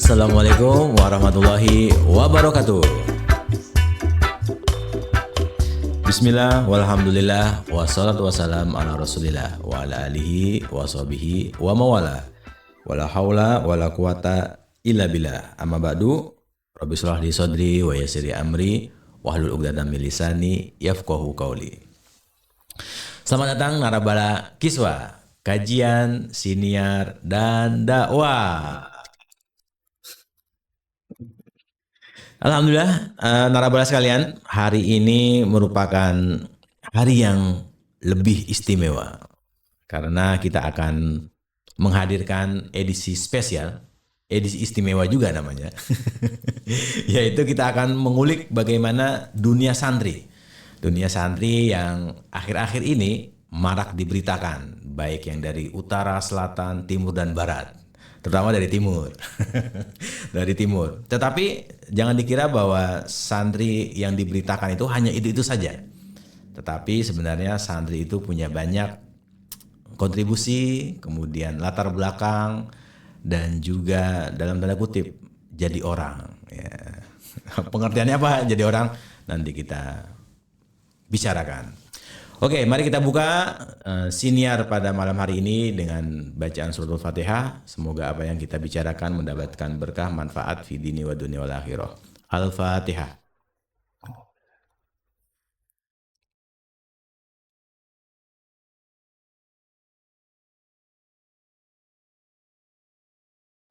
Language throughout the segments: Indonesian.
Assalamualaikum warahmatullahi wabarakatuh. Bismillah, walhamdulillah, wassalatu wassalam ala rasulillah wa ala alihi wa sahbihi wa mawala. Wala hawla wala quwata illa billah. Amma ba'du, rabbi shrah li sadri wa yassir li amri wahlul 'uqdatam min lisani yafqahu qawli. Selamat datang Narabala Kiswa, kajian, siniar, dan dakwah. Alhamdulillah, narabala sekalian, hari ini merupakan hari yang lebih istimewa karena kita akan menghadirkan edisi spesial, edisi istimewa juga namanya, yaitu kita akan mengulik bagaimana dunia santri yang akhir-akhir ini marak diberitakan, baik yang dari utara, selatan, timur, dan barat. Terutama dari timur. Dari timur. Tetapi jangan dikira bahwa santri yang diberitakan itu hanya itu saja. Tetapi sebenarnya santri itu punya banyak kontribusi, kemudian latar belakang, dan juga dalam tanda kutip jadi orang. Ya. Pengertiannya apa jadi orang? Nanti kita bicarakan. Oke, mari kita buka siniar pada malam hari ini dengan bacaan suratul Fatihah. Semoga apa yang kita bicarakan mendapatkan berkah manfaat fi dini wa dunia wal akhirah. Al-Fatihah.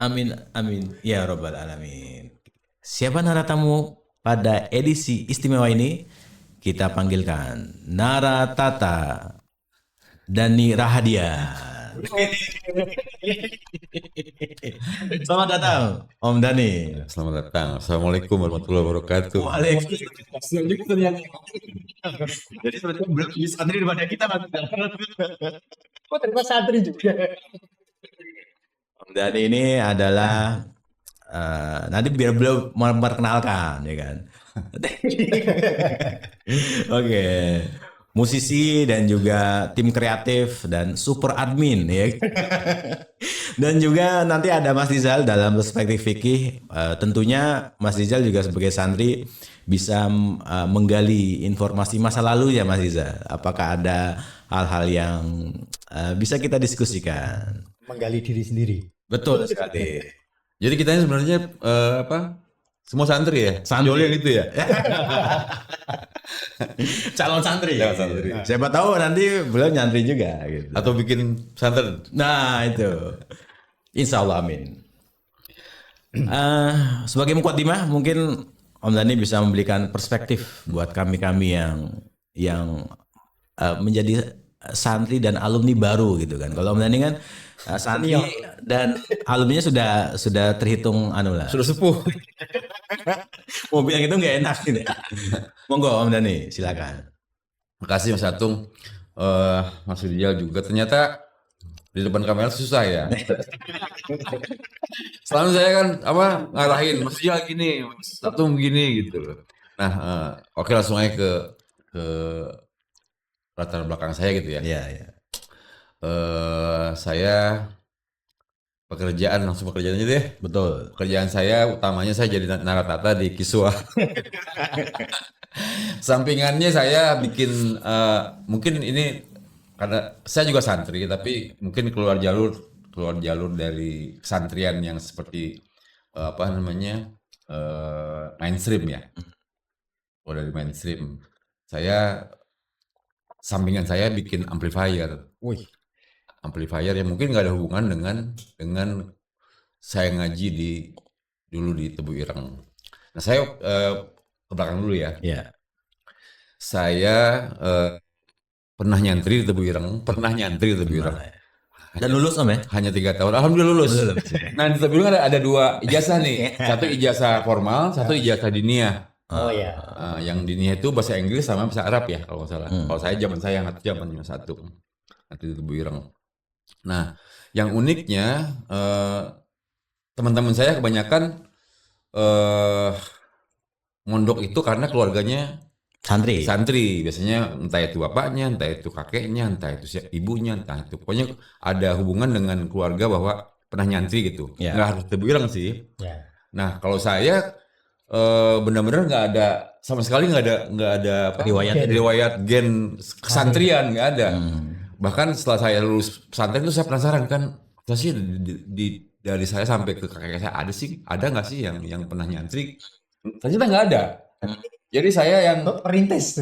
Amin, amin, ya Rabbal Alamin. Siapa naratamu pada edisi istimewa ini? Kita panggilkan Naratata Dani Rahadian. Selamat datang Om Dani. Selamat datang. Assalamualaikum warahmatullahi wabarakatuh. Waalaikumsalam. Jadi sebenarnya belum bisa santri daripada kita. Kok terima santri juga? Om Dani ini adalah nanti biar beliau memperkenalkan, ya kan. Oke. Musisi dan juga tim kreatif dan super admin, ya. Dan juga nanti ada Mas Rizal dalam perspektif fikih. Tentunya Mas Rizal juga sebagai santri bisa menggali informasi masa lalu ya Mas Rizal. Apakah ada hal-hal yang bisa kita diskusikan? Menggali diri sendiri. Betul sekali. Jadi kita ini sebenarnya semua santri ya? Santri. Joli yang itu ya? Calon santri. Calon santri. Siapa tahu nanti beliau nyantri juga gitu. Atau bikin pesantren? Nah itu. Insya Allah amin. Sebagai mukaddimah mungkin Om Dani bisa memberikan perspektif buat kami-kami yang menjadi santri dan alumni baru gitu kan. Kalau Om Dani kan santri dan alumninya sudah terhitung lah. Sudah sepuh. Mau bilang itu nggak enak gitu. Monggo Om Dani, silakan. Makasih Mas Atung. Mas Rijal juga. Ternyata di depan kamera susah ya. Selalu saya kan ngarahin Mas Rijal gini, Mas Atung begini gitu. Nah, oke langsung aja ke latar belakang saya gitu ya. Iya, iya. Saya langsung pekerjaan aja deh. Betul. Pekerjaan saya utamanya saya jadi naratata di Kiswa. Sampingannya saya bikin mungkin ini karena saya juga santri tapi mungkin keluar jalur dari kesantrian yang seperti mainstream ya. Keluar dari mainstream. Sampingan saya bikin amplifier. Wih. Amplifier yang mungkin nggak ada hubungan dengan saya ngaji dulu di Tebu Ireng. Nah saya ke belakang dulu ya. Iya. Saya pernah nyantri di Tebu Ireng. Dan lulus Om ya? Hanya 3 tahun. Alhamdulillah lulus. Nah di Tebu Ireng ada 2 ijazah nih. Satu ijazah formal, satu ijazah diniyah. Oh ya. Yang diniyah itu bahasa Inggris sama bahasa Arab ya kalau nggak salah. Kalau saya zaman satu. Nanti di Tebu Ireng. Nah, yang uniknya teman-teman saya kebanyakan mondok itu karena keluarganya santri. Biasanya entah itu bapaknya, entah itu kakeknya, entah itu ibunya, entah itu pokoknya ada hubungan dengan keluarga bahwa pernah nyantri gitu. Ya. Nggak harus Tebu Ireng sih. Ya. Nah, kalau saya benar-benar nggak ada sama sekali nggak ada apa, riwayat gen kesantrian nggak ada. Bahkan setelah saya lulus pesantren itu saya penasaran kan, apa sih dari saya sampai ke kakek saya ada nggak sih yang pernah nyantri? Ternyata nggak ada. Jadi saya yang Perintis.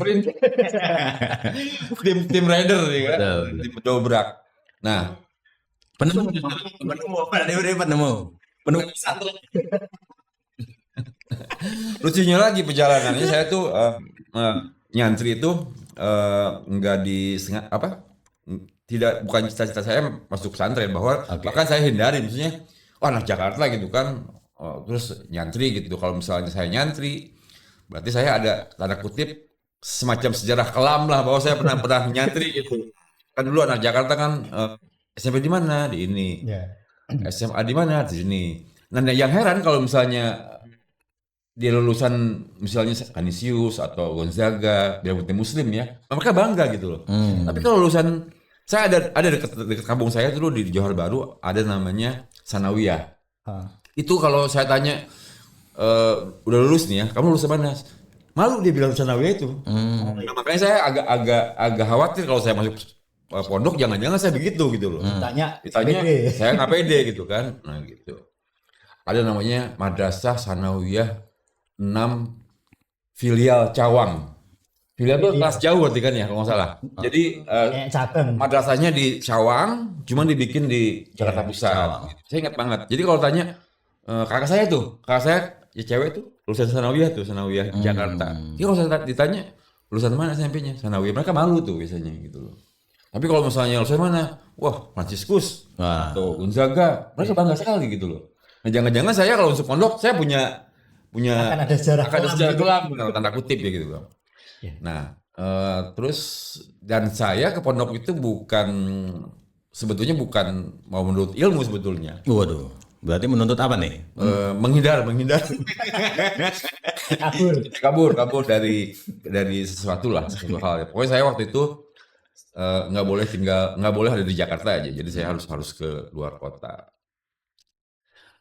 tim rider ya kan, Betul. tim dobrak. Nah, Penemu apa? Dia penemu pesantren. lucunya lagi perjalanannya saya tuh nyantri itu nggak bukan cita-cita saya masuk pesantren, bahwa bahkan saya hindari, maksudnya anak Jakarta gitu kan, terus nyantri gitu. Kalau misalnya saya nyantri berarti saya ada tanda kutip semacam sejarah kelam lah, bahwa saya pernah nyantri gitu kan. Dulu anak Jakarta kan SMP di mana, di ini, SMA di mana, di sini. Nah, yang heran kalau misalnya dia lulusan misalnya Canisius atau Gonzaga, dia putih Muslim ya, mereka bangga gitu loh. Tapi kalau lulusan, saya ada dekat kampung saya dulu di Johor Baru, ada namanya Sanawiyah. Itu kalau saya tanya, udah lulus nih ya, kamu lulus mana? Malu dia bilang Sanawiyah itu. Nah, makanya saya agak khawatir kalau saya masuk pondok, jangan-jangan saya begitu gitu loh. Ditanya Ditanya saya nggak pede gitu kan. Nah gitu. Ada namanya Madrasah Sanawiyah 6 filial Cawang. Filial itu kelas jauh berarti kan ya kalau nggak salah. Jadi cabang. madrasahnya di Cawang, cuman dibikin di Jakarta Pusat. Saya ingat banget. Jadi kalau tanya kakak saya ya cewek tuh lulusan Sanawiyah Jakarta. Jadi kalau saya ditanya lulusan mana SMP-nya? Sanawiyah. Mereka malu tuh biasanya gitu loh. Tapi kalau misalnya lulusan mana? Wah, Fransiskus atau Gonzaga. Mereka bangga sekali gitu loh. Nah, jangan-jangan saya kalau masuk pondok saya punya akan ada sejarah kelam tanda kutip ya gitu loh. Nah, terus dan saya ke pondok itu sebetulnya bukan mau menuntut ilmu sebetulnya. Waduh, berarti menuntut apa nih? Menghindar. kabur dari sesuatu hal. Pokoknya saya waktu itu nggak boleh ada di Jakarta aja. Jadi saya harus ke luar kota.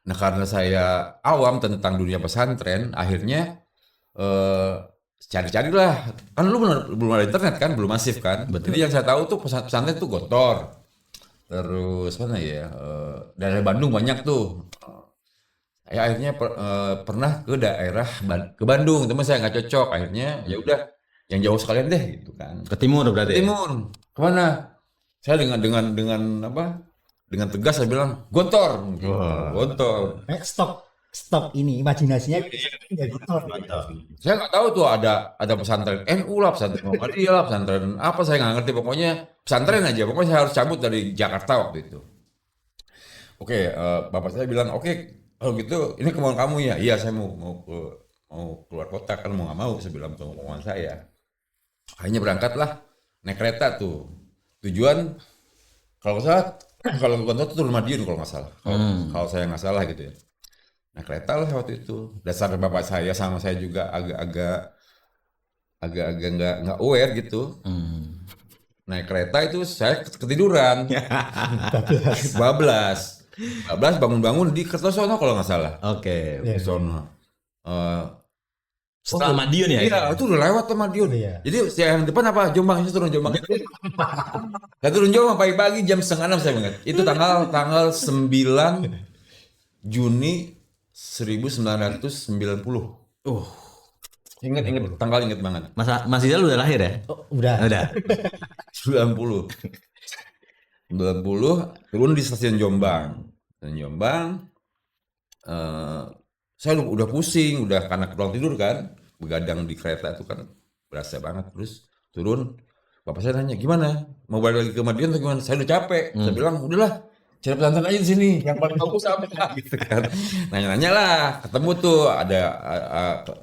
Nah, karena saya awam tentang dunia pesantren, akhirnya cari-carilah. Kan lu belum ada internet kan, belum masif kan. Jadi yang saya tahu tuh pesantren tuh Gontor. Terus mana ya? Daerah Bandung banyak tuh. Saya akhirnya pernah ke daerah ke Bandung, teman saya nggak cocok. Akhirnya ya udah, yang jauh sekalian deh gitu kan. Ke timur berarti. Ke timur. Kemana? Saya dengan apa? Dengan tegas saya bilang Gontor. Gontor. Stop ini imajinasinya. Saya nggak tahu tuh ada pesantren NU lah, pesantren Muhammadiyah lah, pesantren apa, saya nggak ngerti, pokoknya pesantren aja. Pokoknya saya harus cabut dari Jakarta waktu itu. Oke, bapak saya bilang oke, kalau gitu ini kemauan kamu ya. Iya, saya mau keluar kota, kan mau nggak mau, saya bilang itu kemauan saya. Akhirnya berangkatlah naik kereta tuh. Tujuan kalau ke Gontor itu turun Madiun kalau nggak salah. Kalau saya nggak salah gitu ya. Nah, kereta lah waktu itu. Dasar bapak saya sama saya juga agak nggak aware gitu. Naik kereta itu saya ketiduran. bablas bangun-bangun di Kertosono kalau nggak salah. Oke. Kertosono. Setelah Madiun ya? Iya, itu udah lewat tuh Madiun. Jadi yang depan apa? Jombang, saya turun Jombang. Saya turun Jombang pagi-pagi jam 5:30 saya ingat. Itu tanggal 9 Juni 1990. Ingat banget. Mas Izal udah lahir ya? Oh, udah. 90 turun di stasiun Jombang. Saya udah pusing, udah karena kurang tidur kan, begadang di kereta itu kan berasa banget. Terus turun, bapak saya nanya gimana, mau balik lagi ke Madiun atau gimana? Saya udah capek. Saya bilang udahlah, cari pesantren aja di sini, yang paling bagus apa gitu kan. Nanya-nanya lah, ketemu tuh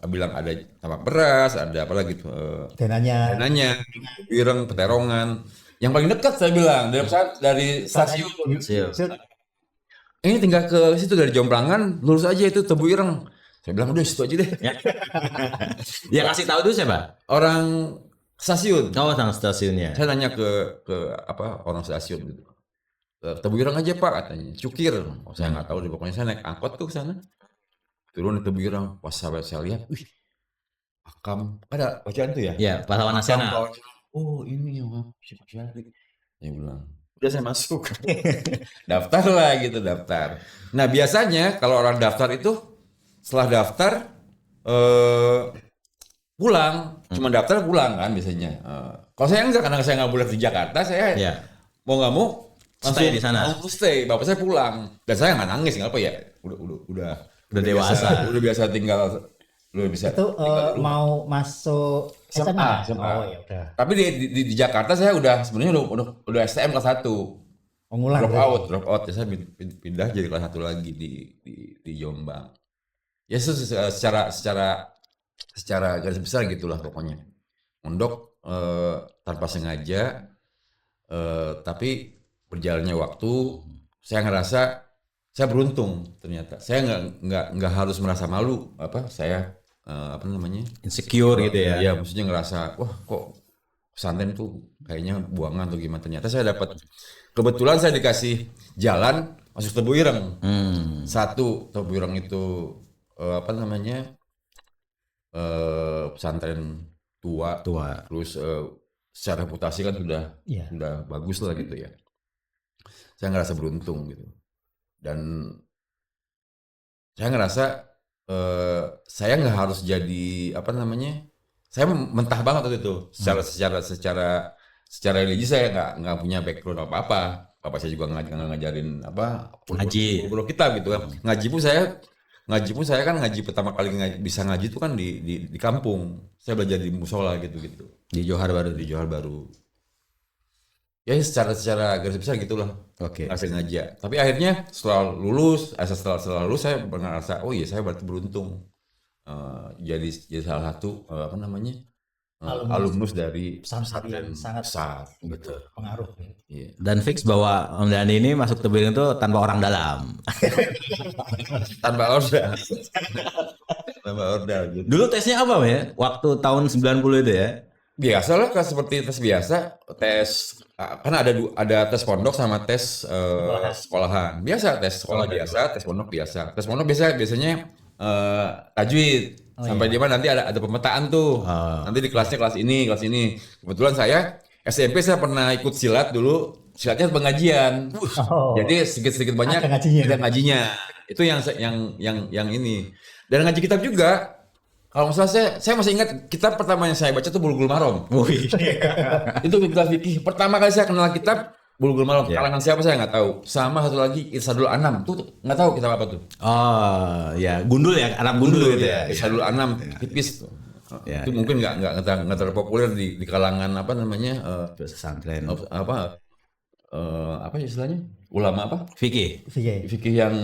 bilang ada tambak beras, ada apa lagi tuh, dananya, Bireng, Peterongan. Yang paling dekat saya bilang dari stasiun. Ini tinggal ke situ dari Jomblangan, lurus aja itu Tebu Ireng. Saya bilang udah situ aja deh. Yang kasih tahu itu siapa? Orang stasiun. Oh, orang stasiunnya. Saya nanya ke apa orang stasiun gitu. Tebu Ireng aja Pak katanya. Cukir. Oh, saya nggak tahu deh, pokoknya saya naik angkot tuh ke sana. turun di Tebuireng. Pas saya lihat, wih, Akam ada bacaan tuh ya? Ya, pahlawan nasional. Pahlawan nasional. Oh ini yang siapa Syahrik. Saya bilang, udah saya masuk. Daftar lah gitu, daftar. Nah biasanya kalau orang daftar itu setelah daftar pulang, cuma daftar pulang kan biasanya. Kalau saya enggak, karena saya nggak boleh di Jakarta, saya Ya. mau nggak mau Stay di sana. langsung stay. Bapak saya pulang dan saya nggak nangis, nggak apa ya, udah dewasa. udah biasa tinggal, udah bisa. Itu mau masuk SMA. Oh ya udah. Tapi di Jakarta saya udah sebenarnya udah STM kelas 1. Pengulang. Drop out. Ya, saya pindah jadi kelas 1 lagi di Jombang. Ya secara garis besar gitulah pokoknya. Mondok tanpa sengaja, tapi berjalannya waktu saya ngerasa saya beruntung ternyata. Saya nggak harus merasa malu saya Insecure gitu ya. Ya maksudnya ngerasa wah kok pesantren tuh kayaknya buangan atau gimana. Ternyata saya kebetulan saya dikasih jalan masuk Tebuireng. Satu, Tebuireng itu pesantren tua. Terus secara reputasi kan sudah bagus lah gitu ya. Saya ngerasa beruntung gitu. Dan saya ngerasa saya nggak harus jadi saya mentah banget waktu itu. Secara religi saya nggak punya background apa-apa. Bapak saya juga nggak ngajarin Ngaji. guru kita gitu kan. Ngaji pun saya kan ngaji pertama kali bisa ngaji itu kan di kampung. Saya belajar di musola gitu. Di Johar Baru. Ya secara garis besar gitulah. Oke. Hasil ngaji. Tapi akhirnya setelah lulus saya merasa oh iya saya berarti beruntung. Jadi salah satu alumnus dari pesantren sangat besar gitu. pengaruh. Iya. Dan fix bahwa Om Dhani ini masuk Tebuireng itu tanpa orang dalam. Tanpa order. Tanpa order gitu. Dulu tesnya apa ya? Waktu tahun 90 itu ya? Biasa lah seperti tes biasa, kan ada tes pondok sama tes sekolahan. Biasa tes sekolah biasa, tes pondok biasa. Tes pondok biasanya tajwid. Sampai di mana nanti ada pemetaan tuh. Nanti di kelasnya kelas ini. Kebetulan saya SMP saya pernah ikut silat dulu. Silatnya pengajian. Jadi sedikit banyak ada ngajinya. Itu yang ini. Dan ngaji kitab juga. Kalau misalnya saya masih ingat kitab pertama yang saya baca tuh Bulughul Maram. Itu kitab fikih. Pertama kali saya kenal kitab Bulughul Maram. Kalangan siapa saya nggak tahu. Sama satu lagi Irsadul Anam. Tuh nggak tahu kitab apa tuh. Oh ya, gundul ya, anak gundul gitu ya. Irsadul Anam tipis. Ya, itu mungkin nggak terlalu populer di kalangan pesantren. Apa istilahnya? Ulama apa? Fikih yang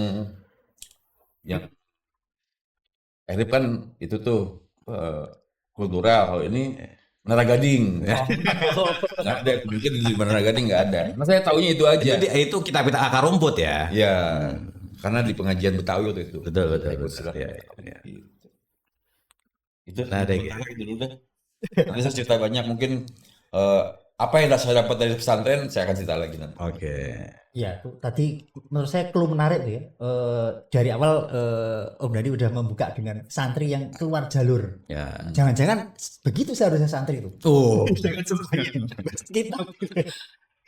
Erip kan itu tuh kultural. Kalau ini Menara Gading. Nggak ada, mungkin di Menara Gading nggak ada. Karena saya taunya itu aja. Itu kitab-kitab akar rumput ya. Ya, karena di pengajian Betawi waktu itu. Betul. Ya. Itu nah, dulu deh. Nanti saya cerita banyak mungkin apa yang saya dapat dari pesantren saya akan cerita lagi nanti. Oke. Ya, itu tadi menurut saya clue menarik tuh ya. Dari awal Om Dhani udah membuka dengan santri yang keluar jalur. Ya. Jangan-jangan begitu seharusnya santri itu. Jangan semuanya kita.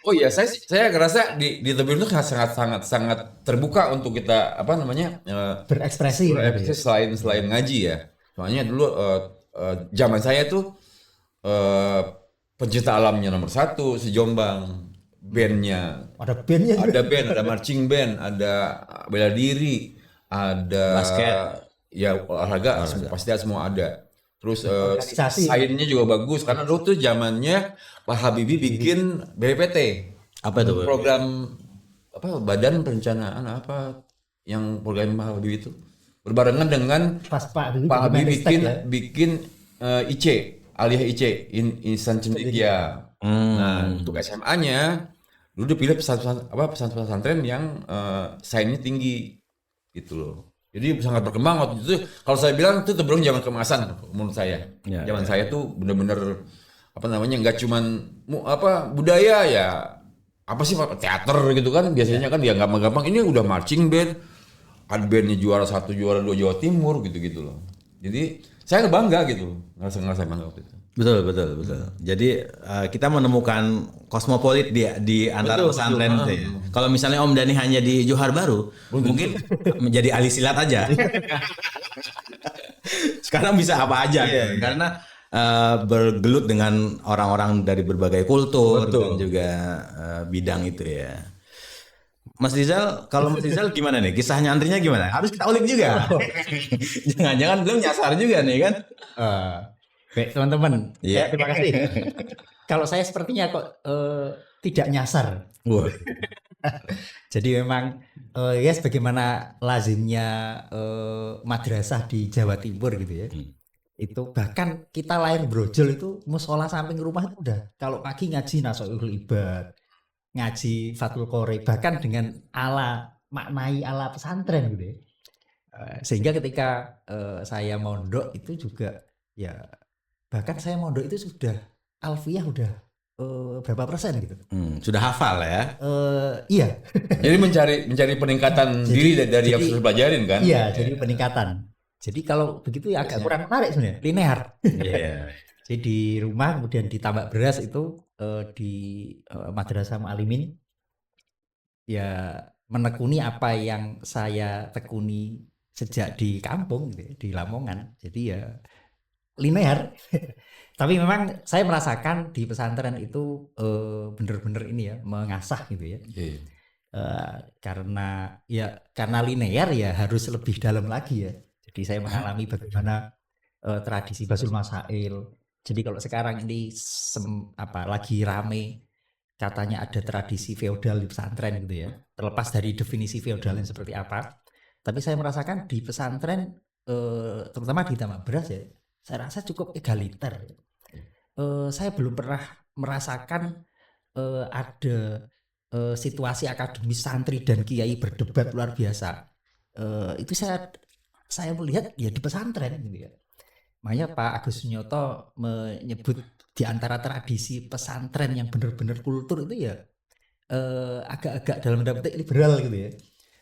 Oh iya, saya ngerasa di Tebuireng itu sangat terbuka untuk kita Berekspresi selain ngaji ya. Soalnya dulu zaman saya tuh pencinta alamnya nomor 1 se-Jombang. Bandnya ada bandnya juga. Ada band, ada marching band, ada bela diri, ada basket, ya olahraga. Pasti semua ada. Terus sainnya juga bagus karena dulu tuh zamannya Pak Habibie bikin BPPT. Apa itu? Program Badan Perencanaan yang program Pak Habibie itu berbarengan dengan Pak Habibie bikin IC, Aliyah IC, Insan Cendekia. Nah, untuk SMA-nya dulu dipilih pesantren yang sainnya tinggi gitu loh. Jadi sangat berkembang waktu itu. Kalau saya bilang itu belum zaman keemasan menurut saya. Zaman saya tuh benar-benar nggak cuman budaya ya, apa sih teater gitu kan biasanya kan ya gampang-gampang. Ini udah marching band, kan bandnya juara 1, juara 2 Jawa Timur gitu-gitu loh. Jadi saya bangga gitu, ngerasa bangga waktu itu. Betul. Jadi kita menemukan kosmopolit di antara pesantren itu ya. Kalau misalnya Om Dhani hanya di Johar Baru, mungkin menjadi ahli silat aja. Sekarang bisa apa aja, karena bergelut dengan orang-orang dari berbagai kultur dan juga bidang itu ya. Mas Rizal, kalau Mas Rizal gimana nih? Kisah nyantrinya gimana? Harus kita ulik juga. Jangan-jangan belum nyasar juga nih kan? Baik teman-teman, Iya. terima kasih. Kalau saya sepertinya kok tidak nyasar. Wah. Jadi memang ya sebagaimana lazimnya madrasah di Jawa Timur gitu ya. Itu bahkan kita lahir brojol itu musola samping rumah itu udah kalau pagi ngaji Nasoihul Ibad, ngaji Fathul Qorib, bahkan dengan maknai ala pesantren gitu ya. Sehingga ketika saya mondok itu juga ya bahkan saya mondok itu sudah alfiyah udah berapa persen gitu. Sudah hafal ya? Iya. Jadi mencari peningkatan diri dari yang sudah pelajarin kan? Iya, jadi peningkatan. Jadi kalau begitu ya agak kurang menarik sebenarnya, linear. Iya. Jadi di rumah kemudian di Tambak Beras itu di Madrasah Mu'alimin ya menekuni apa yang saya tekuni sejak di kampung gitu ya, di Lamongan. Jadi ya linear. Tapi memang saya merasakan di pesantren itu benar-benar ini ya mengasah gitu ya. Karena linear ya harus lebih dalam lagi ya. Jadi saya mengalami bagaimana tradisi Basul Masail. Jadi kalau sekarang ini lagi rame katanya ada tradisi feodal di pesantren gitu ya. Terlepas dari definisi feodal yang seperti apa, tapi saya merasakan di pesantren terutama di Tambak Beras ya, saya rasa cukup egaliter. Saya belum pernah merasakan ada situasi akademis santri dan kiai berdebat luar biasa. Itu saya melihat ya di pesantren gitu ya. Makanya Pak Agus Sunyoto menyebut di antara tradisi pesantren yang benar-benar kultur itu ya agak-agak dalam tanda petik liberal gitu ya.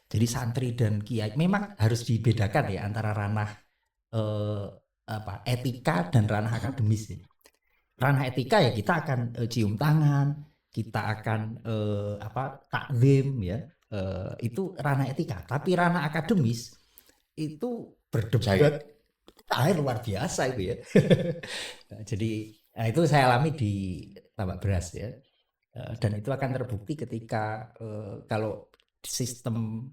Jadi santri dan kiai memang harus dibedakan ya antara ranah etika dan ranah akademis ya. Ranah etika ya kita akan cium tangan, kita akan takzim ya, itu ranah etika. Tapi ranah akademis itu berdebat luar biasa itu ya. Jadi itu saya alami di Tambak Beras ya, dan itu akan terbukti ketika kalau sistem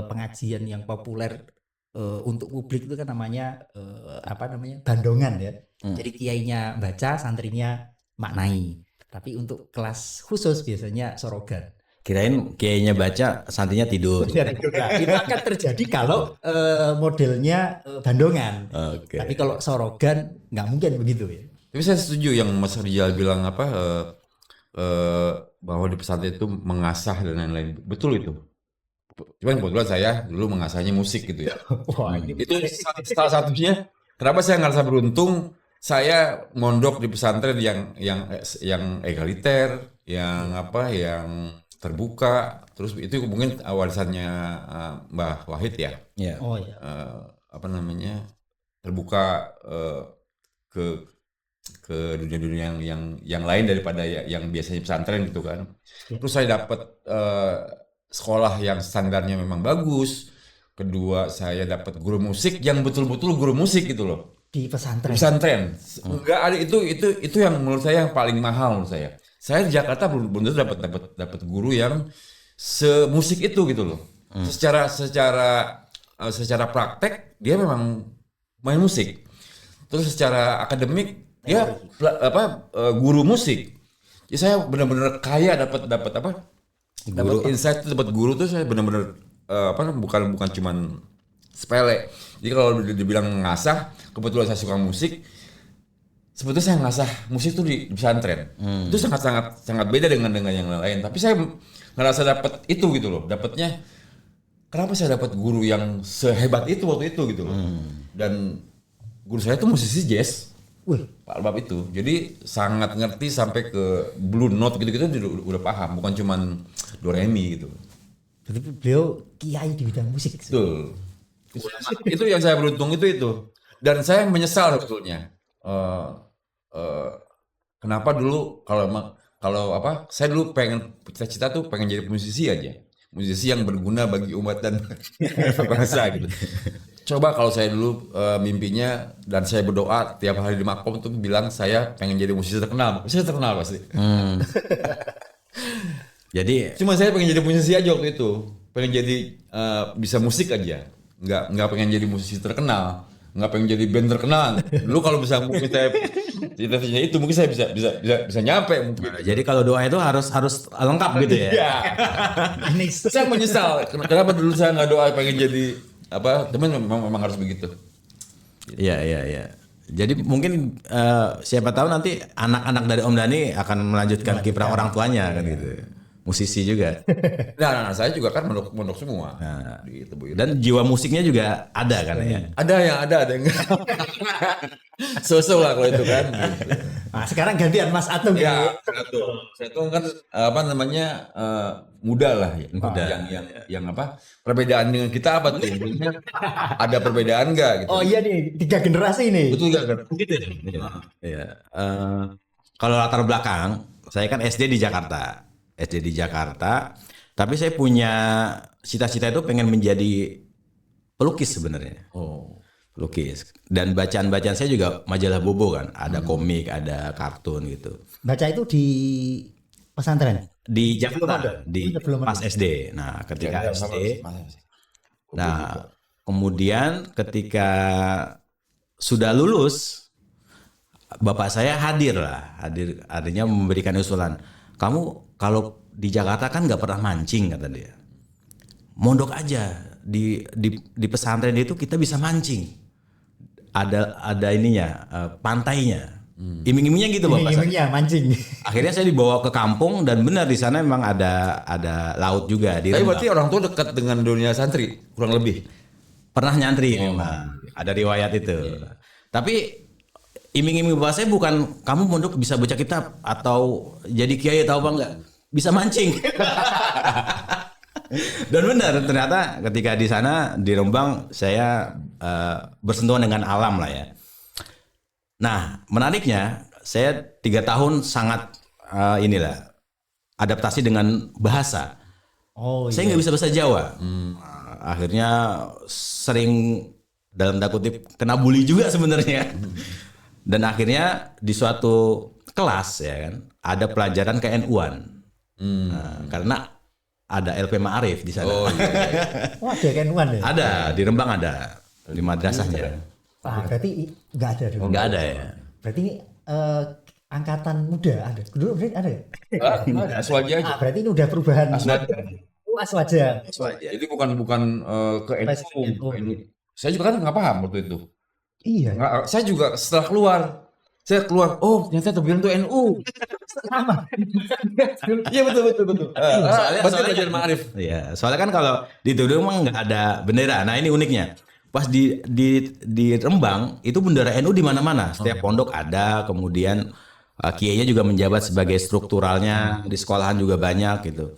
pengajian yang populer untuk publik itu kan namanya bandongan ya. Jadi kiainya baca, santrinya maknai. Tapi untuk kelas khusus biasanya sorogan. Kirain kiainya baca, santrinya tidur. Itu akan terjadi kalau modelnya bandongan. Oke. Tapi kalau sorogan nggak mungkin begitu ya. Tapi saya setuju yang Mas Rizal bilang bahwa di pesantren itu mengasah dan lain-lain. Betul itu. Cuman kebetulan saya dulu mengasahnya musik gitu ya. Wah, ini Itu salah satunya. Kenapa saya ngerasa beruntung? Saya mondok di pesantren yang egaliter, yang terbuka. Terus itu mungkin warisannya Mbah Wahid ya. Iya. Oh ya. Terbuka ke dunia-dunia yang lain daripada yang biasanya pesantren gitu kan. Terus saya dapat sekolah yang standarnya memang bagus. Kedua, saya dapat guru musik yang betul-betul guru musik gitu loh. Di pesantren. Enggak ada itu yang menurut saya yang paling mahal menurut saya. Saya di Jakarta belum dapat guru yang semusik itu gitu loh. Secara praktek dia memang main musik. Terus secara akademik dia guru musik. Jadi saya benar-benar kaya dapat insight, dapat guru tuh saya benar-benar bukan cuman sepele. Jadi kalau dibilang ngasah, kebetulan saya suka musik. Sebetulnya saya ngasah musik tuh di pesantren. Itu sangat beda dengan yang lain. Tapi saya ngerasa dapat itu gitu loh. Dapatnya kenapa saya dapat guru yang sehebat itu waktu itu gitu loh. Dan guru saya tuh musisi jazz. Pak Albab itu. Jadi sangat ngerti sampai ke blue note gitu-gitu udah paham, bukan cuman do re mi gitu. Berarti beliau kiai di bidang musik. Betul. Itu yang saya beruntung itu. Dan saya menyesal sebetulnya. Kenapa dulu kalau saya dulu pengen cita-cita tuh pengen jadi musisi aja. Musisi yang berguna bagi umat dan bangsa gitu. Coba kalau saya dulu mimpinya dan saya berdoa tiap hari di makom tuh bilang saya pengen jadi musisi terkenal. Musisi terkenal pasti. Jadi Cuma saya pengen jadi musisi aja waktu itu. Pengen jadi bisa musik aja. Nggak pengen jadi musisi terkenal. Nggak pengen jadi band terkenal. Dulu kalau bisa mungkin saya cita-cita itu mungkin saya bisa nyampe mungkin. jadi kalau doa itu harus lengkap gitu ya. Iya. Ini Saya menyesal. Kenapa dulu saya nggak doa pengen jadi teman memang harus begitu. Iya. Jadi mungkin siapa tahu nanti anak-anak dari Om Dhani akan melanjutkan kiprah orang tuanya kan gitu. Musisi juga. Nah, saya juga kan mondok semua. Gitu, Bu. Dan jiwa musiknya juga ada kan ya. Ada yang enggak. So-so lah kalau itu kan. Gitu. Nah, sekarang gantian Mas Atung Ya, saya tuh kan muda lah ya. Muda. Yang perbedaan dengan kita apa tuh? Ada perbedaan enggak gitu. Oh iya nih, 3 generasi nih. Betul enggak? Gitu ya. Iya. Kalau latar belakang, saya kan SD di Jakarta. Tapi saya punya cita-cita itu pengen menjadi pelukis sebenarnya. Oh. Pelukis. Dan bacaan-bacaan saya juga majalah Bobo kan. Ada komik, ada kartun gitu. Baca itu di pesantren. Di Jakarta, Belum ada. pas SD. Nah, ketika Ya, SD. sama. Nah, kemudian ketika sudah lulus, bapak saya hadirnya memberikan usulan. Kamu kalau di Jakarta kan nggak pernah mancing kata dia. Mondok aja di pesantren itu kita bisa mancing. Ada ininya, pantainya. Iming-imingnya gitu bapak saya. Iming-imingnya mancing. Akhirnya saya dibawa ke kampung dan benar di sana memang ada laut juga di Tapi Rembang. berarti orang tua dekat dengan dunia santri kurang lebih. Pernah nyantri memang. Ada riwayat itu. Tapi iming-iming bapak saya bukan kamu mondok bisa baca kitab atau jadi kiai atau apa enggak. Bisa mancing. Dan benar ternyata ketika di sana di Rembang saya bersentuhan dengan alam lah ya. Nah, menariknya saya 3 tahun sangat adaptasi dengan bahasa. Oh Saya nggak bisa bahasa Jawa. Akhirnya sering dalam tanda kutip kena bully juga sebenarnya. Dan akhirnya di suatu kelas ya kan ada pelajaran KNU-an. Karena ada LP Ma'arif di sana. Oh iya. Oh, ada kenuan ya? Ada di Rembang ada di madrasahnya. Berarti nggak ada dulu. Nggak ada ya. Berarti ini angkatan muda ada. Dulu berarti ada ya? Aswaja aja. Berarti ini udah perubahan. Aswaja. Jadi bukan ke NU. Saya juga kan nggak paham waktu itu. Iya. Saya juga setelah keluar, oh ternyata Tebuiran itu NU. Sama. Iya betul. Soalnya belajar Ma'arif. Iya, soalnya kan kalau di Tudung emang nggak ada bendera. Nah ini uniknya. Pas di Rembang itu bendera NU di mana-mana. Setiap pondok ada. Kemudian kiainya juga menjabat sebagai strukturalnya. Di sekolahan juga banyak gitu.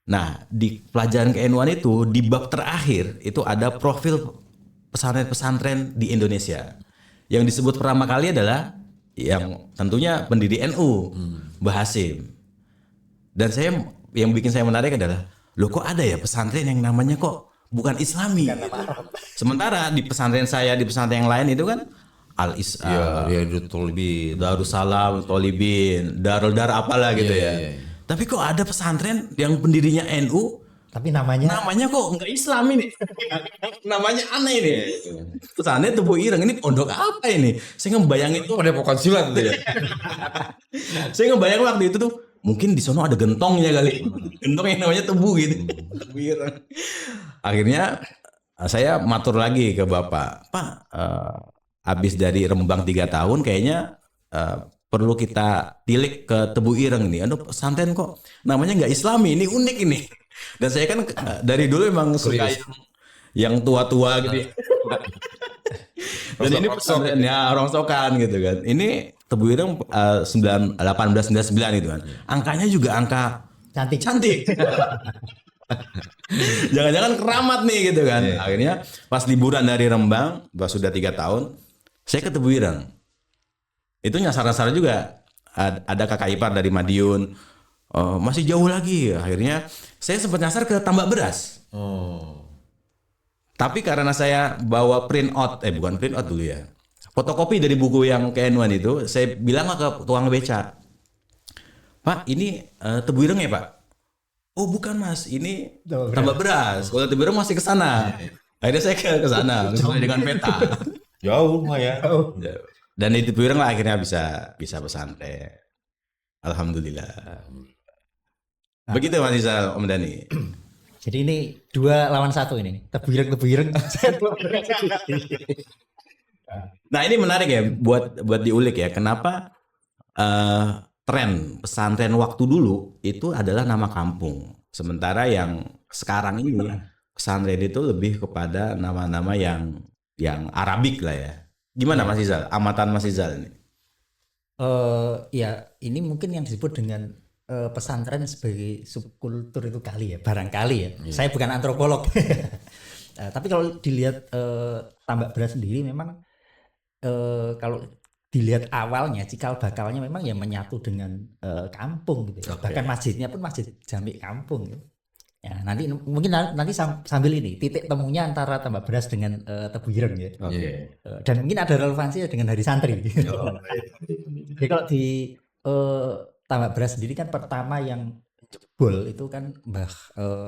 Nah di pelajaran ke-NU-an itu di bab terakhir itu ada profil pesantren-pesantren di Indonesia. Yang disebut pertama kali adalah yang tentunya pendiri NU, Mbah Hasim. Dan yang bikin saya menarik adalah, loh kok ada ya pesantren yang namanya kok bukan Islami. Sementara di pesantren saya, di pesantren yang lain itu kan Darussalam, Tolibin, Darul Dar apalah gitu ya. Tapi kok ada pesantren yang pendirinya NU, Tapi namanya kok enggak Islam ini. Namanya aneh ini. Pesantren Tebuireng ini pondok apa ini? Saya ngebayangin Itu ada pokok silat tuh ya. Saya ngebayang waktu itu tuh mungkin di sono ada gentongnya kali. Gentong yang namanya tebu gitu. Tebuireng. Akhirnya saya matur lagi ke Bapak, Pak, habis dari Rembang 3 tahun kayaknya perlu kita tilik ke Tebuireng ini. Aduh pesantren kok namanya nggak Islami, ini unik ini. Dan saya kan dari dulu emang suka yang tua-tua gitu. Dan ini pesantrennya rongsokan gitu kan. Ini Tebuireng 1899 gitu kan. Angkanya juga angka cantik. cantik. Jangan-jangan keramat nih gitu kan. Iya. Akhirnya pas liburan dari Rembang, sudah 3 tahun, saya ke Tebuireng. Itu nyasar-nyasar juga. Ada kakak ipar dari Madiun. Masih jauh lagi. Akhirnya saya sempat nyasar ke Tambak Beras. Oh. Tapi karena saya bawa print out, bukan print out dulu ya. Fotokopi dari buku yang KN1 itu, saya bilang ke tukang beca. Pak, ini Tebuireng ya Pak? Oh bukan Mas, ini Tambak Beras. Kalau Tebuireng masih ke sana. Akhirnya saya ke sana sesuai dengan peta. Jauh mah ya. Dan di Tebuireng lah akhirnya bisa pesantren. Alhamdulillah. Begitu Mas Rizal, Om Dhani. Jadi ini 2 lawan 1 ini. Tebuireng. Nah ini menarik ya buat diulik ya. Kenapa tren pesantren waktu dulu itu adalah nama kampung. Sementara yang sekarang ini pesantren itu lebih kepada nama-nama yang Arabik lah ya. Gimana Mas Rizal? Amatan Mas Rizal ini? Ya ini mungkin yang disebut dengan pesantren sebagai subkultur itu kali ya, barangkali ya. Saya bukan antropolog. Tapi kalau dilihat Tambak Beras sendiri memang kalau dilihat awalnya cikal bakalnya memang ya menyatu dengan kampung gitu ya. Bahkan masjidnya pun masjid Jami kampung gitu. Ya, mungkin nanti sambil ini titik temunya antara Tambak Beras dengan Tebuireng ya. Dan mungkin ada relevansinya dengan Hari Santri. Jadi kalau di Tambak Beras sendiri kan pertama yang jebol itu kan Mbah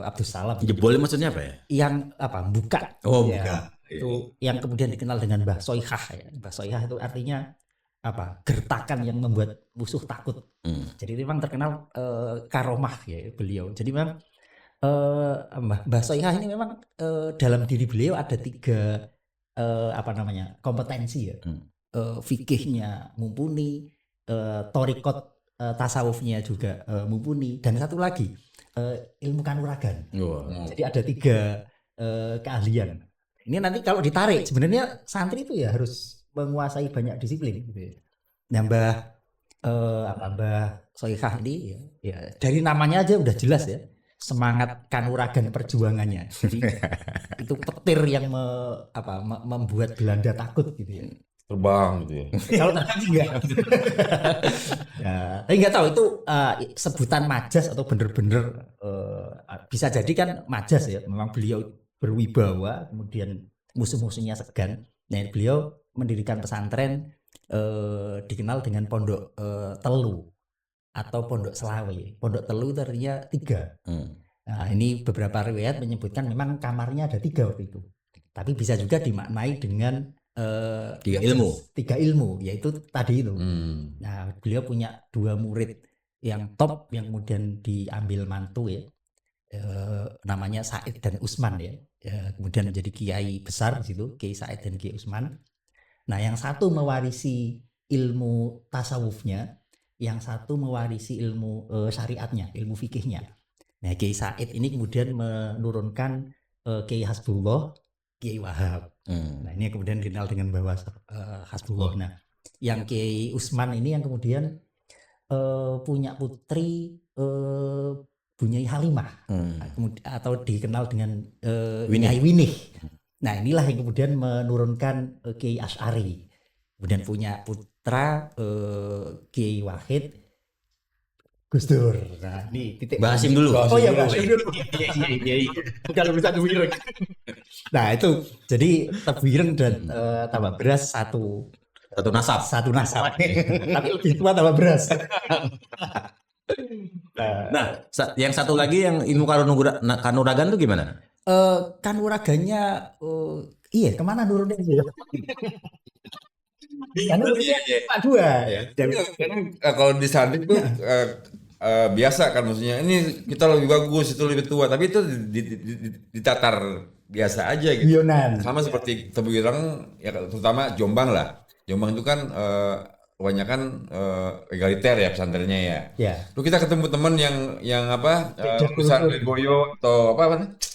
Abdus Salam. Jebol maksudnya apa ya? Yang buka. Oh, ya, buka. Itu yang kemudian dikenal dengan Mbah Soihah ya. Mbah Soihah itu artinya gertakan yang membuat musuh takut. Jadi memang terkenal karomah ya beliau. Jadi memang Mbah Soihah ini memang dalam diri beliau ada 3 kompetensi ya. Fikihnya mumpuni, torikot tasawufnya juga mumpuni, dan satu lagi ilmu kanuragan. Jadi ada 3 keahlian. Ini nanti kalau ditarik sebenarnya santri itu ya harus menguasai banyak disiplin gitu ya. Nah, Mbah Soihah ini ya dari namanya aja udah jelas ya, semangat kanuragan perjuangannya. Jadi itu petir yang membuat Belanda takut gitu ya. Terbang gitu ya. Kalau terbang enggak. Ya, tapi nggak tahu itu sebutan majas atau bener-bener bisa jadi kan majas ya. Memang beliau berwibawa, kemudian musuh-musuhnya segan. Nah, beliau mendirikan pesantren dikenal dengan Pondok Telu atau Pondok Selawe. Pondok Telu itu artinya 3. Nah, ini beberapa riwayat menyebutkan memang kamarnya ada 3 waktu itu. Tapi bisa juga dimaknai dengan 3 ilmu, yaitu tadi itu. Nah, beliau punya 2 murid yang top yang kemudian diambil mantu ya. Namanya Said dan Usman ya. Kemudian menjadi kiai besar di situ, Kiai Said dan Kiai Usman. Nah, yang satu mewarisi ilmu tasawufnya, yang satu mewarisi ilmu syariatnya, ilmu fikihnya. Nah, Kiai Said ini kemudian menurunkan Kiai Hasbullah, Kiai Wahab. Nah, ini kemudian dikenal dengan bahwa Hasbullah. Nah, yang Kiai Usman ini yang kemudian punya putri Bunyai Halimah, atau dikenal dengan Nyai Winih. Nah, inilah yang kemudian menurunkan Kiai Asy'ari. Kemudian punya putra Kiai Wahid, Gus Dur. Nah, ini titik. Mbah Hasim dulu. Oh iya, Mbah Hasim dulu. Iya. Kalau bisa Tebuireng. Nah, itu jadi Tebuireng dan Tambak Beras satu nasab. Tapi lebih tua Tambak Beras. Nah, yang satu lagi yang ilmu kanuragan tuh gimana? Kanuragannya iya, kemana nurunnya sih? Pak Dua. Karena kalau di santri tuh biasa kan, maksudnya ini kita lebih bagus, itu lebih tua, tapi itu ditatar biasa aja gitu. Guyonan. Sama seperti Tebuireng ya, terutama Jombang lah. Jombang itu kan kebanyakan egaliter ya pesantrennya ya. Ya. Lalu kita ketemu teman yang pesantren Boyo atau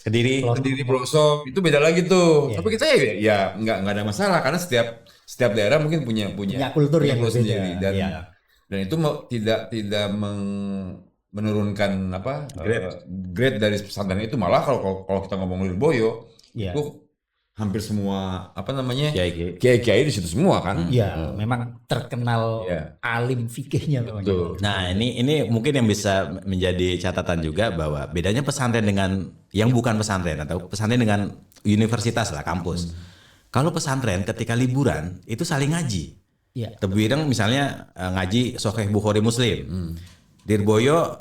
Kediri, Pelosok, itu beda lagi tuh. Tapi kita ya nggak ada masalah karena setiap daerah mungkin punya kultur yang sendiri, berbeda. dan itu tidak menurunkan grade dari pesantren itu, malah kalau kita ngomong Lirboyo Iya. itu hampir semua Kiai. kiai di situ semua kan. Iya, memang terkenal Iya. alim fikihnya memang. Betul. Nah, ini mungkin yang bisa menjadi catatan juga bahwa bedanya pesantren dengan yang bukan pesantren atau pesantren dengan universitas lah, kampus. Kalau pesantren ketika liburan itu saling ngaji. Iya. Tebu Ireng misalnya ngaji Sahih Bukhari Muslim. Lirboyo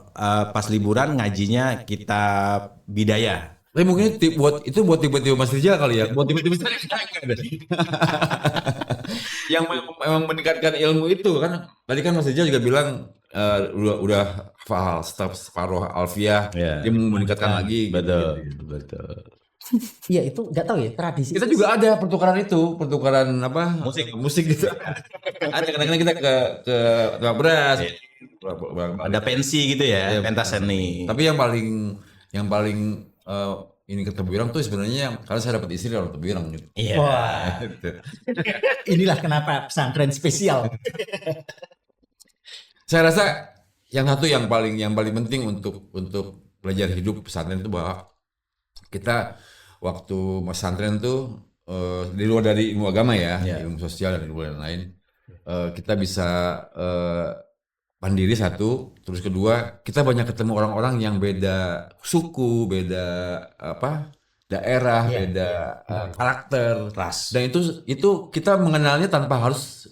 pas liburan ngajinya kitab Bidayah. Tapi mungkin buat tiba-tiba Mas Rizal kali ya, buat tiba-tiba saya yang memang meningkatkan ilmu itu kan. Tadi kan Mas Rizal juga bilang udah hafal separuh alfiah, Iya. dia mau meningkatkan lagi. Betul. Iya, itu nggak tahu ya tradisi. Kita juga ada pertukaran musik gitu. Ada kadang-kadang kita ke tukang beras. Ada pensi gitu ya, pentas seni. Tapi yang paling ini ke Tebu Ireng tuh sebenarnya karena saya dapat istri orang Tebu Ireng gitu. Iya. Wah, Gitu. inilah kenapa pesantren spesial. Saya rasa yang satu yang paling penting untuk belajar hidup pesantren itu bahwa kita waktu pesantren tuh di luar dari ilmu agama ya, ilmu sosial dan ilmu lain, kita bisa mandiri satu, terus kedua kita banyak ketemu orang-orang yang beda suku, beda daerah, beda karakter, ras. Dan itu kita mengenalnya tanpa harus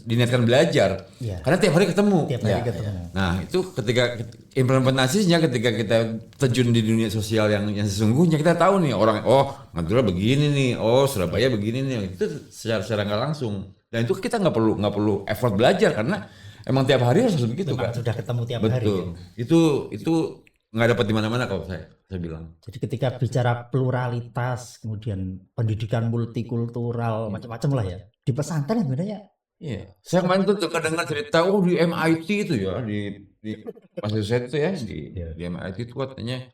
diniatkan belajar. Iya. Karena tiap hari ketemu. Nah, itu ketika implementasinya ketika kita terjun di dunia sosial yang sesungguhnya kita tahu nih orang Madura begini nih, Surabaya begini nih. Itu secara nggak langsung. Dan itu kita nggak perlu effort belajar karena emang tiap hari harus begitu kan. Sudah ketemu tiap hari. Betul. Itu nggak dapat di mana-mana kalau saya bilang. Jadi ketika bicara pluralitas, kemudian pendidikan multikultural, macam-macam lah ya. Di pesantren sebenarnya. Iya. Saya kemarin tuh dengar cerita di MIT itu ya, di Massachusetts itu ya, di MIT itu katanya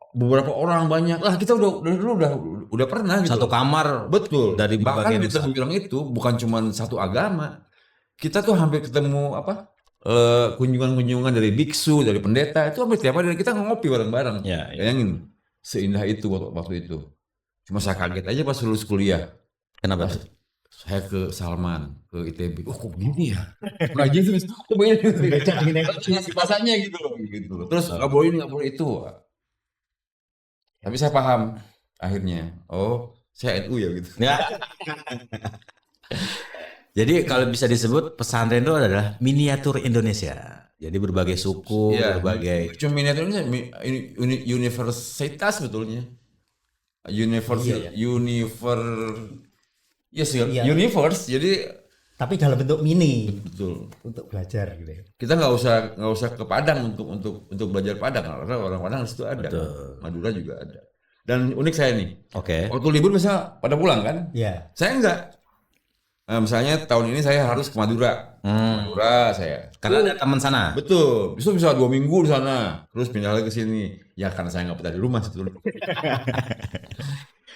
beberapa orang banyak lah, kita udah pernah gitu. Satu kamar. Betul. Dari bahkan berbagai di Tebu Ireng itu bukan cuma satu agama. Kita tuh hampir ketemu kunjungan-kunjungan dari biksu, dari pendeta, itu hampir tiap hari kita ngopi bareng-bareng. Ya. Bayangin, seindah itu waktu itu. Cuma saya kaget aja pas lulus kuliah. Kenapa? Saya ke Salman, ke ITB. Kok begini ya? Ngaji terus, kok begini? Pasanya gitu loh. Terus nggak boleh ini, nggak boleh itu. Tapi saya paham akhirnya. Saya NU ya gitu. Ya. Jadi kalau bisa disebut pesantren itu adalah miniatur Indonesia. Jadi berbagai suku, berbagai. Cuma miniatur ini universitas betulnya. Universe. Jadi tapi dalam bentuk mini. betul. Untuk belajar gitu ya. Kita nggak usah ke Padang untuk belajar Padang karena orang Padang di situ ada. Betul. Madura juga ada. Dan unik saya nih. Oke. Waktu libur misalnya pada pulang kan? Iya. Saya enggak. Misalnya tahun ini saya harus ke Madura. Madura saya. Karena ada teman sana. Betul. Bisa 2 minggu di sana. Terus pindah lagi ke sini. Ya karena saya nggak betah di rumah sebetulnya.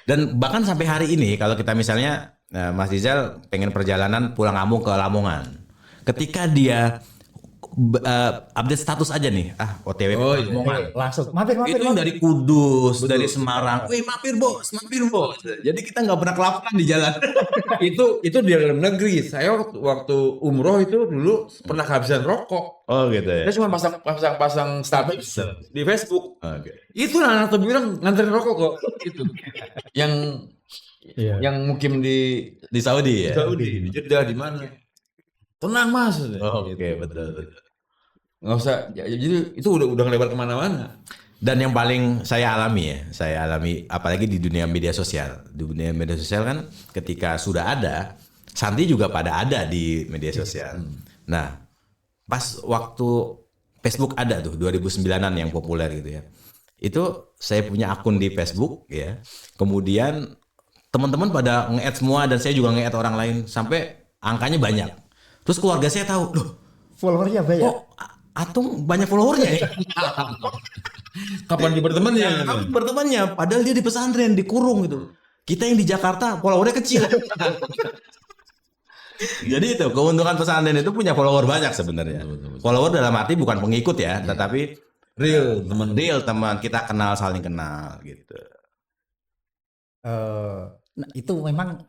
Dan bahkan sampai hari ini kalau kita misalnya Mas Rizal pengen perjalanan pulang kampung ke Lamongan. Ketika dia update status aja nih, OTW Lamongan. Langsung mampir. Itu yang dari Kudus, dari Semarang. Wih, mampir bos. Jadi kita nggak pernah kelaparan di jalan. itu di dalam negeri. Saya waktu umroh itu dulu pernah kehabisan rokok. Oh gitu ya. Saya cuma pasang status di Facebook. Oke. Itu anak Tebu Ireng nganterin rokok kok. Itu. Yang mukim di Saudi ya. Saudi, di Jeddah, di mana? Tenang mas. Oke, betul. Nggak usah. Jadi itu udah ngelebar kemana-mana. Dan yang paling saya alami apalagi di dunia media sosial. Di dunia media sosial kan ketika sudah ada, santri juga pada ada di media sosial. Nah, pas waktu Facebook ada tuh 2009-an yang populer gitu ya. Itu saya punya akun di Facebook ya. Kemudian teman-teman pada nge-add semua dan saya juga nge-add orang lain sampai angkanya banyak. Terus keluarga saya tahu, loh, followernya banyak. Atung banyak followernya ya. Kapan dia bertemannya? Kapan bertemannya? Padahal dia di pesantren, dikurung gitu. Kita yang di Jakarta followernya kecil. Jadi itu keuntungan pesantren itu punya follower banyak sebenarnya. Betul. Follower dalam arti bukan pengikut ya, tetapi Real teman kita kenal, saling kenal gitu. Nah, itu memang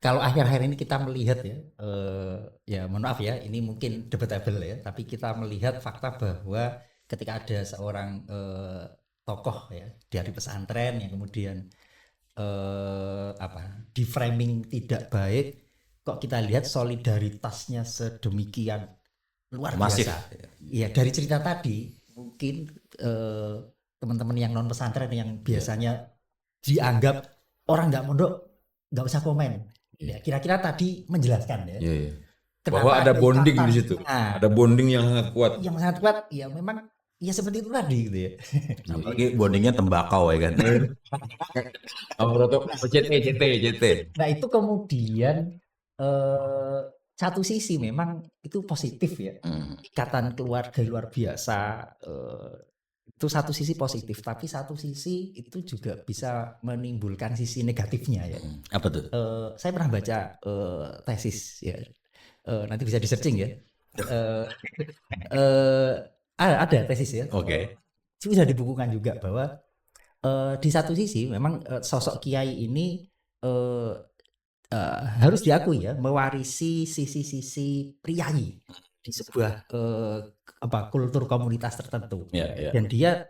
kalau akhir-akhir ini kita melihat ya, ya mohon maaf ya, ini mungkin debatable ya, tapi kita melihat fakta bahwa ketika ada seorang tokoh ya dari pesantren yang kemudian di framing tidak baik, kok kita lihat solidaritasnya sedemikian luar Masif. biasa. Iya, dari cerita tadi mungkin teman-teman yang non pesantren yang biasanya dianggap orang nggak mondok nggak usah komen. Ya, kira-kira tadi menjelaskan ya. Iya. Kenapa Bahwa ada bonding ikatan. di situ. Nah, Ada bonding yang sangat kuat. yang sangat kuat ya memang ya seperti itu tadi gitu ya. Apalagi bondingnya tembakau ya kan. CT. Nah, itu kemudian satu sisi memang itu positif ya. Ikatan keluarga luar biasa, itu satu sisi positif, tapi satu sisi itu juga bisa menimbulkan sisi negatifnya ya. Apa tuh? Saya pernah baca tesis ya, nanti bisa di searching ya. Ada tesis ya. Oke. Bisa dibukukan juga bahwa di satu sisi memang sosok kiai ini harus diakui ya, mewarisi sisi-sisi priayi di sebuah kultur komunitas tertentu. Ya. Dan dia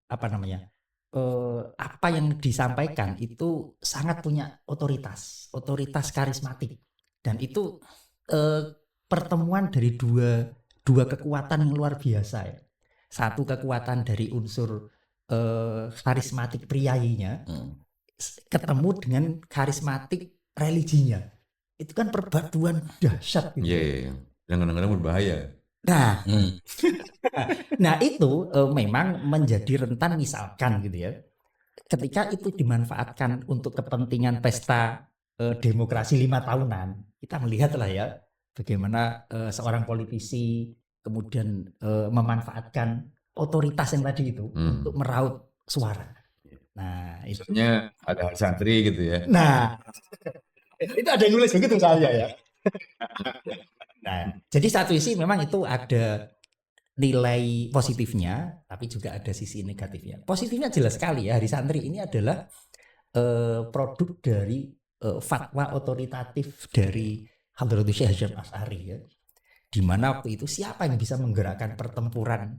apa yang disampaikan itu sangat punya otoritas karismatik, dan itu pertemuan dari dua kekuatan yang luar biasa ya. Satu kekuatan dari unsur karismatik priayinya ketemu dengan karismatik religinya. Itu kan perpaduan dahsyat gitu. Iya. Yang kadang-kadang berbahaya. Nah, nah itu memang menjadi rentan misalkan gitu ya. Ketika itu dimanfaatkan untuk kepentingan pesta demokrasi 5 tahunan, kita melihat lah ya bagaimana seorang politisi kemudian memanfaatkan otoritas yang tadi itu untuk meraup suara. Nah, itu. Maksudnya ada santri gitu ya. Nah, itu ada yang nulis begitu saya ya. Nah, jadi satu sisi memang itu ada nilai positifnya, tapi juga ada sisi negatifnya. Positifnya jelas sekali ya, Hari Santri ini adalah produk dari fatwa otoritatif dari Hadratus Syekh Hasyim Asy'ari ya. Di mana waktu itu siapa yang bisa menggerakkan pertempuran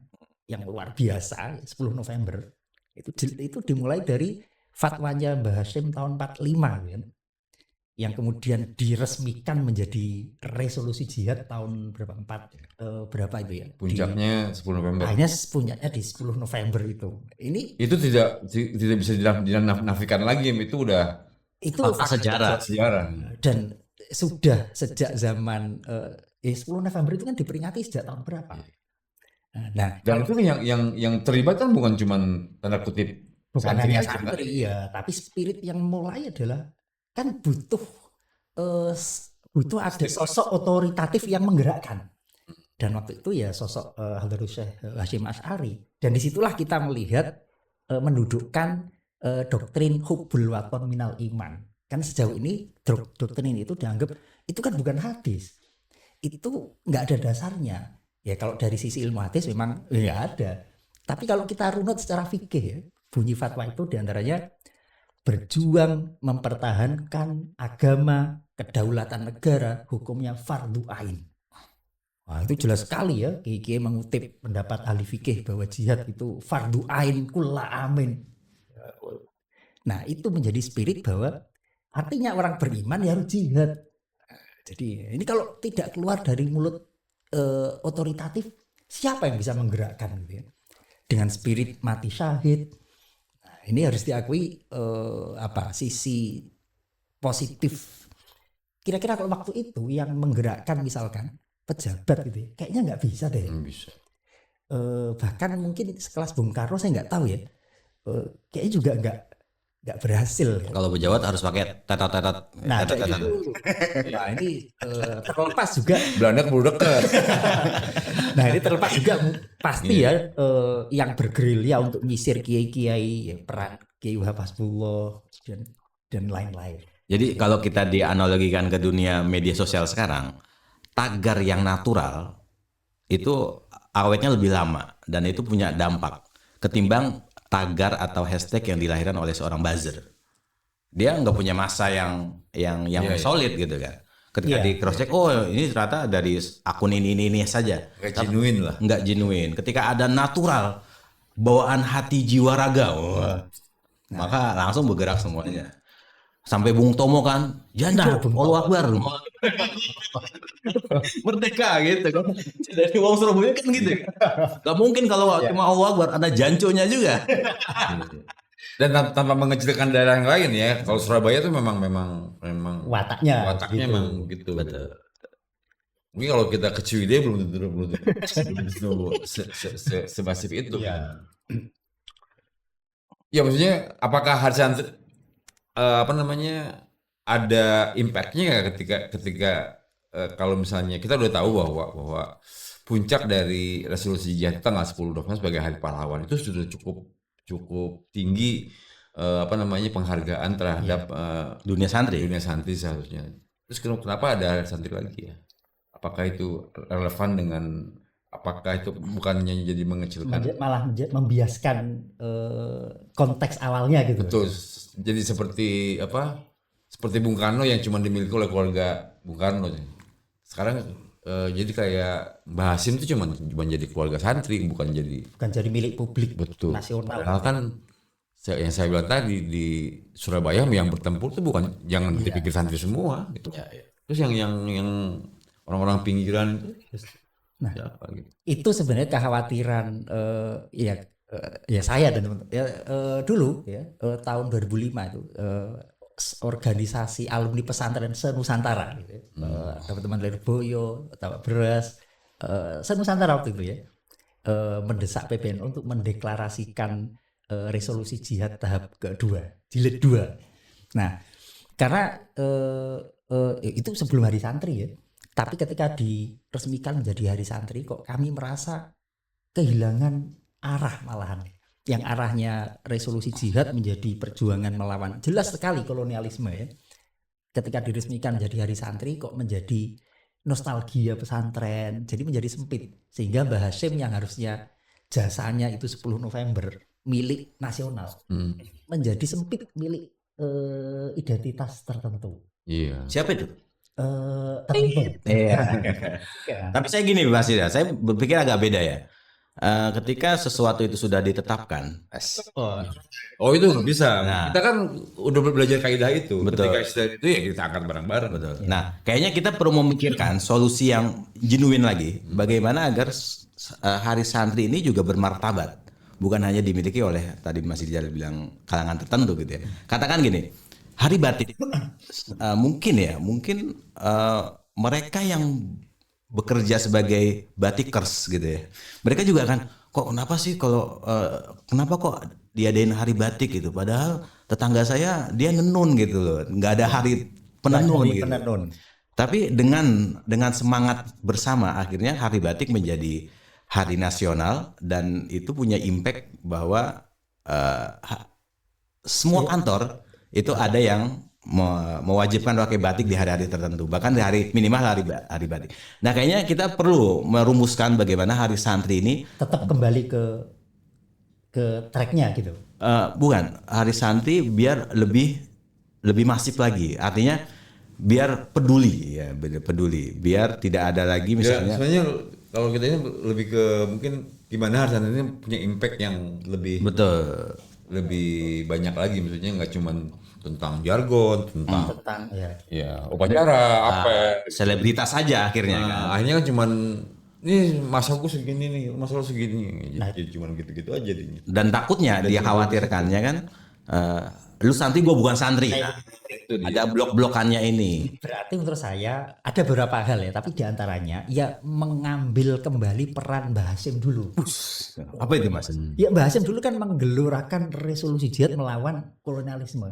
yang luar biasa 10 November itu dimulai dari fatwanya Mbah Hasyim tahun 45 kan. Yang kemudian diresmikan menjadi resolusi jihad tahun berapa itu ya? Puncaknya 10 November. Hanya puncaknya di 10 November itu. Itu tidak bisa dinafikan lagi, itu udah sejarah. Dan sudah sejak zaman 10 November itu kan diperingati sejak tahun berapa? Nah, dan itu yang terlibat kan bukan cuma tanda kutip bukan santri hanya aja, kan? santri ya, tapi spirit yang mulai adalah kan butuh ada sosok otoritatif yang menggerakkan. Dan waktu itu ya sosok Hadratus Syekh Hasyim Asy'ari. Dan disitulah kita melihat mendudukkan doktrin hubbul waton minal iman. Kan sejauh ini doktrin itu dianggap itu kan bukan hadis. Itu nggak ada dasarnya. Ya kalau dari sisi ilmu hadis memang nggak ada. Tapi kalau kita runut secara fikih ya, bunyi fatwa itu diantaranya berjuang mempertahankan agama, kedaulatan negara, hukumnya fardu ain. Wah, itu jelas sekali ya, Kiai mengutip pendapat ahli fikih bahwa jihad itu fardu ain kulla amin. Nah, itu menjadi spirit bahwa artinya orang beriman ya harus jihad. Jadi ini kalau tidak keluar dari mulut otoritatif, siapa yang bisa menggerakkan gitu ya? Dengan spirit mati syahid. Ini harus diakui sisi positif. Kira-kira kalau waktu itu yang menggerakkan misalkan pejabat gitu ya, kayaknya nggak bisa deh. Bisa. Bahkan mungkin sekelas Bung Karno saya nggak tahu ya. Kayaknya juga nggak berhasil. Ya. Kalau pejabat harus pakai tetot. Nah, nah ini terlepas juga. Belanda keburu dekat. Nah ini terlepas juga pasti ya yang bergerilya untuk nyisir kiai-kiai ya, peran Kiai Wahab Hasbullah dan lain-lain. Jadi kalau kita dianalogikan ke dunia media sosial sekarang, tagar yang natural itu awetnya lebih lama dan itu punya dampak ketimbang tagar atau hashtag yang dilahirkan oleh seorang buzzer. Dia nggak punya masa yang solid gitu kan. Ketika Iya. di cross check, oh ini ternyata dari akun ini saja. Kayak genuine lah. Nggak genuine. Ketika ada natural bawaan hati jiwa raga, maka langsung bergerak semuanya. Sampai Bung Tomo kan, janda, Allahu Akbar, merdeka gitu kan. Dari Wong Surabaya kan gitu. Gak mungkin kalau cuma Allahu Akbar, ada janconya juga. Dan tanpa mengecilkan daerah yang lain ya. Kalau Surabaya itu memang Wataknya gitu. memang gitu. Betul. Mungkin kalau kita ke Ciwidey belum tentu semasif itu. Iya. Ya maksudnya apakah hari santri ada impactnya nggak ketika kalau misalnya kita udah tahu bahwa puncak dari resolusi jihad tanggal 10 November sebagai Hari Pahlawan itu sudah cukup tinggi penghargaan terhadap Dunia santri. seharusnya. Terus kenapa ada hari santri lagi ya? Apakah itu relevan dengan apakah itu bukannya jadi mengecilkan? Malah membiaskan konteks awalnya gitu. Betul. Jadi seperti Bung Karno yang cuma dimiliki oleh keluarga Bung Karno. Sekarang jadi kayak Mbah Hasim itu cuma jadi keluarga santri, bukan jadi milik publik. Betul. Nasional. Padahal kan yang saya bilang tadi di Surabaya yang bertempur itu bukan jangan dipikir santri semua gitu. Terus yang orang-orang pinggiran itu Nah, siapa gitu. itu sebenarnya kekhawatiran ya saya dan dulu ya tahun 2005 itu organisasi alumni pesantren senusantara gitu ya. Teman-teman Lirboyo, Tapak Beras, senusantara waktu itu ya mendesak PBNU untuk mendeklarasikan resolusi jihad tahap kedua, jilid 2. Nah, karena itu sebelum hari santri ya. Tapi ketika diresmikan menjadi hari santri kok kami merasa kehilangan arah malahan. Yang arahnya resolusi jihad menjadi perjuangan melawan jelas sekali kolonialisme ya. Ketika diresmikan menjadi hari santri kok menjadi nostalgia pesantren, jadi menjadi sempit. Sehingga Mbah Hasyim yang harusnya jasanya itu 10 November milik nasional menjadi sempit milik identitas tertentu. Iya. Siapa itu? Tertentu. Iya. Tapi saya gini Mas Ida, saya berpikir agak beda ya. Ketika sesuatu itu sudah ditetapkan, Oh itu nggak bisa. Kita kan udah belajar kaidah itu. Betul. Ketika istilah itu ya kita angkat bareng-bareng. betul. Nah, kayaknya kita perlu memikirkan solusi yang genuine lagi. Bagaimana agar hari santri ini juga bermartabat, bukan hanya dimiliki oleh tadi Mas Ida bilang kalangan tertentu gitu ya. Katakan gini, hari batik mungkin mereka yang bekerja sebagai batikers gitu ya. Mereka juga akan kok kenapa sih kalau kenapa kok diadain hari batik gitu, padahal tetangga saya dia nenun gitu loh, nggak ada hari penenun gitu. Tapi dengan semangat bersama akhirnya hari batik menjadi hari nasional dan itu punya impact bahwa semua kantor itu ada yang mewajibkan pakai batik di hari-hari tertentu, bahkan di hari minimal hari batik. Nah, kayaknya kita perlu merumuskan bagaimana hari santri ini Tetap kembali ke tracknya gitu. bukan hari santri biar lebih masif lagi. Artinya biar peduli ya, biar tidak ada lagi misalnya. Ya, sebenarnya kalau kita ini lebih ke mungkin gimana hari santri ini punya impact yang lebih banyak lagi, maksudnya nggak cuma tentang jargon, tentang ya upacara apa Selebritas saja akhirnya kan. akhirnya kan cuman ini masaku segini nih, masalah segini, jadi cuman gitu-gitu aja jadinya. Dan takutnya dia khawatirkannya kan lu santri gue bukan santri. Ada blok-blokannya ini. Berarti menurut saya ada beberapa hal ya, tapi diantaranya ya mengambil kembali peran Mbah Hasyim dulu. Apa itu Mas? Ya Mbah Hasyim dulu kan menggelorakan resolusi jihad melawan kolonialisme.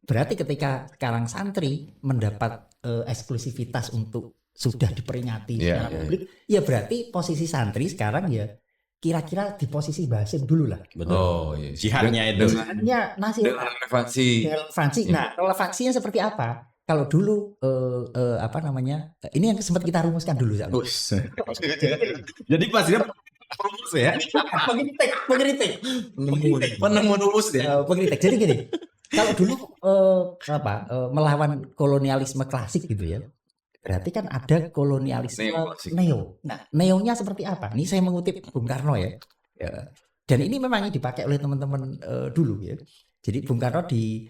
Berarti ketika sekarang santri mendapat eksklusivitas untuk sudah diperingati secara publik, ya berarti posisi santri sekarang ya kira-kira di posisi Mbah Hasyim dulu lah. Betul. Oh iya. Jihadnya itu. Hanya nasional. Dengan relevansi. Relevansi. Nah, relevansinya seperti apa? Kalau dulu apa namanya? Ini yang sempat kita rumuskan dulu. Jadi pas dia rumus ya. Pengkritik. Penemu rumus dia. Pengkritik. Jadi gini, kalau dulu melawan kolonialisme klasik gitu ya. Berarti kan ada kolonialisme neo. Nah, neonya seperti apa? Ini saya mengutip Bung Karno ya. Dan ini memang dipakai oleh teman-teman dulu ya. Jadi Bung Karno di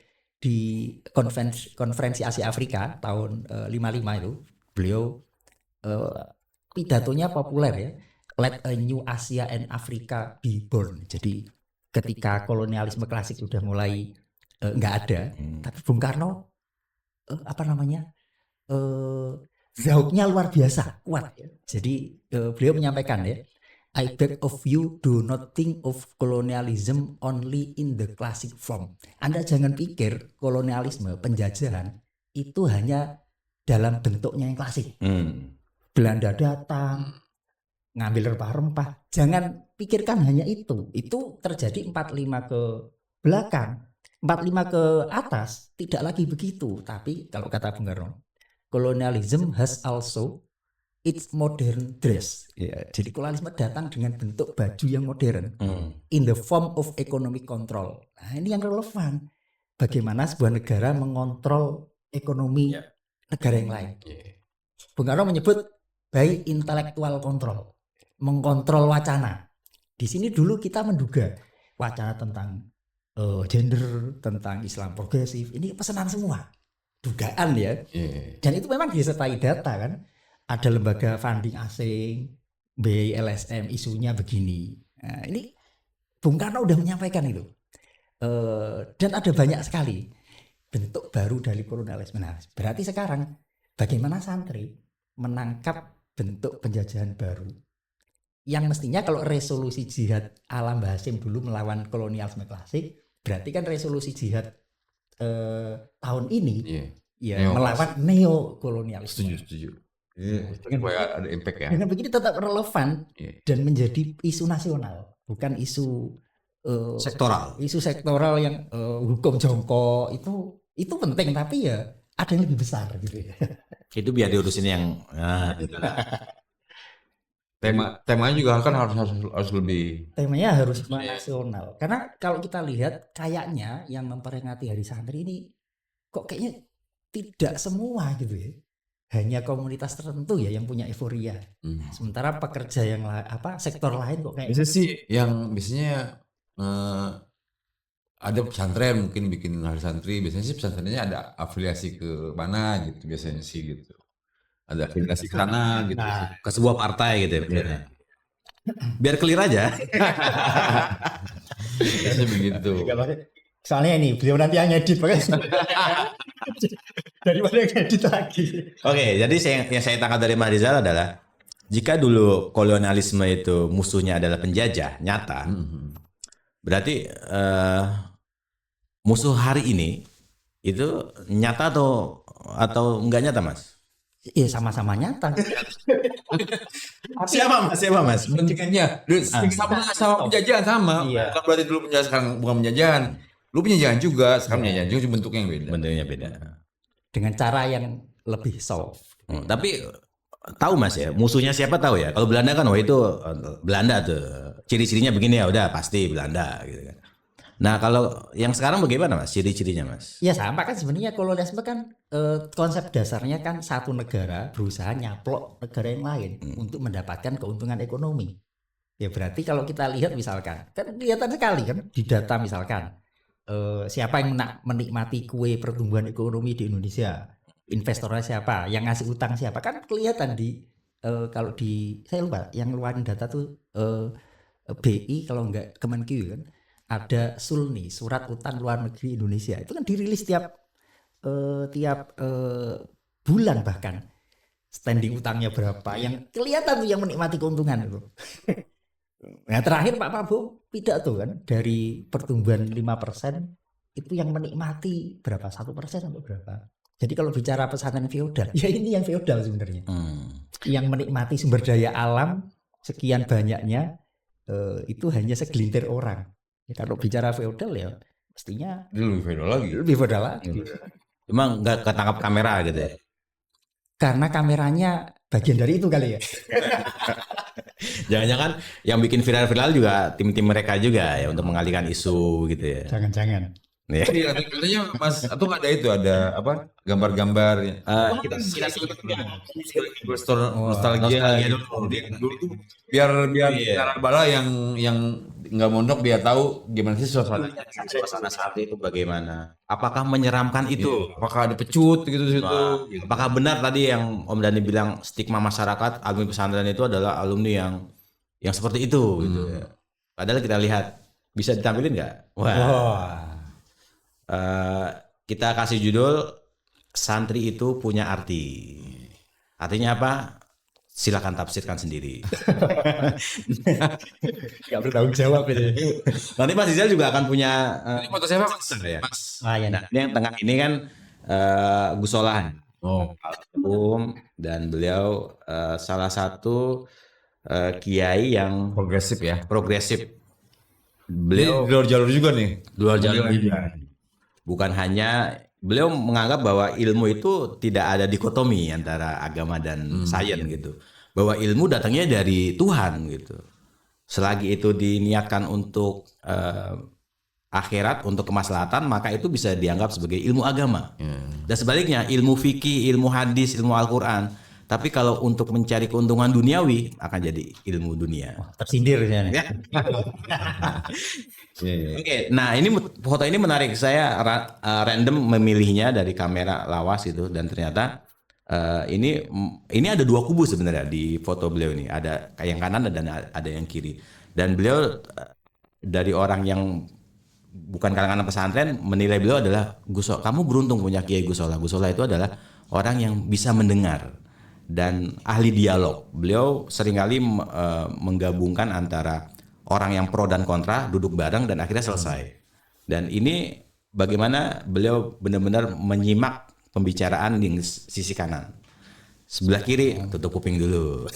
konferensi Asia Afrika tahun 55 itu, beliau pidatonya populer ya. Let a new Asia and Africa be born. Jadi ketika kolonialisme klasik sudah mulai nggak ada, tapi Bung Karno zauknya luar biasa kuat ya. Jadi beliau menyampaikan ya, I beg of you do not think of colonialism only in the classic form. Anda jangan pikir kolonialisme, penjajahan itu hanya dalam bentuknya yang klasik. Belanda datang ngambil rempah-rempah, jangan pikirkan hanya itu. Itu terjadi 45 ke belakang, 45 ke atas tidak lagi begitu. Tapi kalau kata Bung Karno, colonialism has also its modern dress. Ya, jadi kolonialisme datang dengan bentuk baju yang modern, in the form of economic control. Nah, ini yang relevan. Bagaimana sebuah negara mengontrol ekonomi negara yang lain. Bung Karno menyebut by intellectual control, mengkontrol wacana. Di sini dulu kita menduga wacana tentang gender, tentang Islam progresif, ini pesanan semua. Dugaan ya. Dan itu memang disertai data kan. Ada lembaga funding asing, BI LSM, isunya begini. Nah, ini Bung Karno udah menyampaikan itu. Dan ada banyak sekali bentuk baru dari kolonialisme. Nah, berarti sekarang bagaimana santri menangkap bentuk penjajahan baru yang mestinya kalau resolusi jihad ala Mbah Hasyim dulu melawan kolonialisme klasik, berarti kan resolusi jihad tahun ini melawan neokolonialisme. Setuju. Supaya ada impact ya. Dengan begini tetap relevan dan menjadi isu nasional, bukan isu sektoral. Isu sektoral yang hukum jongkok itu penting, tapi ya ada yang lebih besar gitu ya. Itu biar diurusin yang gitu. Temanya juga kan harus lebih. Temanya harus nasional. Karena kalau kita lihat kayaknya yang memperingati Hari Santri ini kok kayaknya tidak semua gitu ya. Hanya komunitas tertentu ya yang punya euforia. Sementara pekerja yang sektor lain kok kayak biasanya sih yang biasanya ada pesantren mungkin bikin Hari Santri, biasanya sih pesantrennya ada afiliasi ke mana gitu biasanya sih gitu. Ada afiliasi ke sana gitu. Ke sebuah partai gitu ya. Biar clear aja. Biasanya begitu. Soalnya ini beliau nanti yang edit daripada yang edit lagi. Oke, jadi yang saya tangkap dari Mas Rizal adalah jika dulu kolonialisme itu musuhnya adalah penjajah nyata, berarti musuh hari ini itu nyata atau enggak nyata, Mas? Iya, sama-sama nyata. Siapa Mas? Bentukannya sama penjajahan sama. Iya. Bukan berarti dulu penjajahan sekarang bukan penjajahan. Lu penjajahan juga, sekarang penjajahan juga bentuknya yang beda. Bentuknya beda. Dengan cara yang lebih soft. Tapi tahu Mas ya, musuhnya siapa tahu ya. Kalau Belanda kan itu Belanda tuh. Ciri-cirinya begini ya udah pasti Belanda gitu kan. Nah, kalau yang sekarang bagaimana Mas? Ciri-cirinya Mas? Ya sama kan sebenarnya kolonialisme kan konsep dasarnya kan satu negara berusaha nyaplok negara yang lain untuk mendapatkan keuntungan ekonomi. Ya berarti kalau kita lihat misalkan, kan kelihatan sekali kan di data misalkan siapa yang menikmati kue pertumbuhan ekonomi di Indonesia, investornya siapa, yang ngasih utang siapa, kan kelihatan di kalau di saya lupa yang ngeluarin data tuh BI kalau enggak Kemenkeu kan. Ada SULNI, surat utang luar negeri Indonesia, itu kan dirilis tiap bulan bahkan standing utangnya berapa, yang kelihatan tuh yang menikmati keuntungan itu. Nah terakhir Pak Prabowo pidato kan dari pertumbuhan 5% itu yang menikmati berapa 1% atau berapa. Jadi kalau bicara pesantren feodal, ya ini yang feodal sebenarnya, yang menikmati sumber daya alam sekian banyaknya itu hanya segelintir orang. Ya, kalau bicara feodal ya mestinya Dia lebih feodal lagi. lebih feodal lagi. Cuma nggak ketangkap kamera gitu ya. Karena kameranya bagian dari itu kali ya. Jangan-jangan yang bikin viral-viral juga tim-tim mereka juga ya untuk mengalihkan isu gitu ya. Jangan-jangan. Ya. Iya, katanya Mas Atung ada itu, ada apa? Gambar-gambar ya. Kita Nostalgia dulu. Dulu tuh biar cara bala yang nggak mondok biar tahu gimana sih suasana saat itu bagaimana. Apakah menyeramkan itu? apakah ada pecut gitu di situ. Apakah benar tadi yang Om Dhani bilang stigma masyarakat alumni pesantren itu adalah alumni yang seperti itu gitu ya. Padahal kita lihat bisa ditampilin nggak? Wah. Kita kasih judul santri itu punya arti. Artinya apa? Silakan tafsirkan sendiri. Gak bertanggung jawab ini. Nanti Mas Rizal juga akan punya Ini foto siapa Mas? ya. Ah, ya. Nah, ini yang tengah ini kan Gus Solah. Oh. Dan beliau salah satu kiai yang Progresif ya. progresif. Beliau di luar jalur juga nih. Luar jalur. Bukan hanya beliau menganggap bahwa ilmu itu tidak ada dikotomi antara agama dan sains gitu. Bahwa ilmu datangnya dari Tuhan gitu. Selagi itu diniatkan untuk akhirat, untuk kemaslahatan, maka itu bisa dianggap sebagai ilmu agama. Dan sebaliknya ilmu fikih, ilmu hadis, ilmu Al-Quran, tapi kalau untuk mencari keuntungan duniawi akan jadi ilmu dunia. Tersindir ya. Oke, nah ini foto ini menarik. Saya random memilihnya dari kamera lawas itu dan ternyata ini ada dua kubu sebenarnya di foto beliau ini. Ada yang kanan dan ada yang kiri. Dan beliau dari orang yang bukan kalangan pesantren menilai beliau adalah Gus Solah. Kamu beruntung punya Kiai Gus Solah. Gus Solah itu adalah orang yang bisa mendengar dan ahli dialog. Beliau seringkali menggabungkan antara orang yang pro dan kontra duduk bareng dan akhirnya selesai. Dan ini bagaimana beliau benar-benar menyimak pembicaraan di sisi kanan. Sebelah kiri tutup kuping dulu.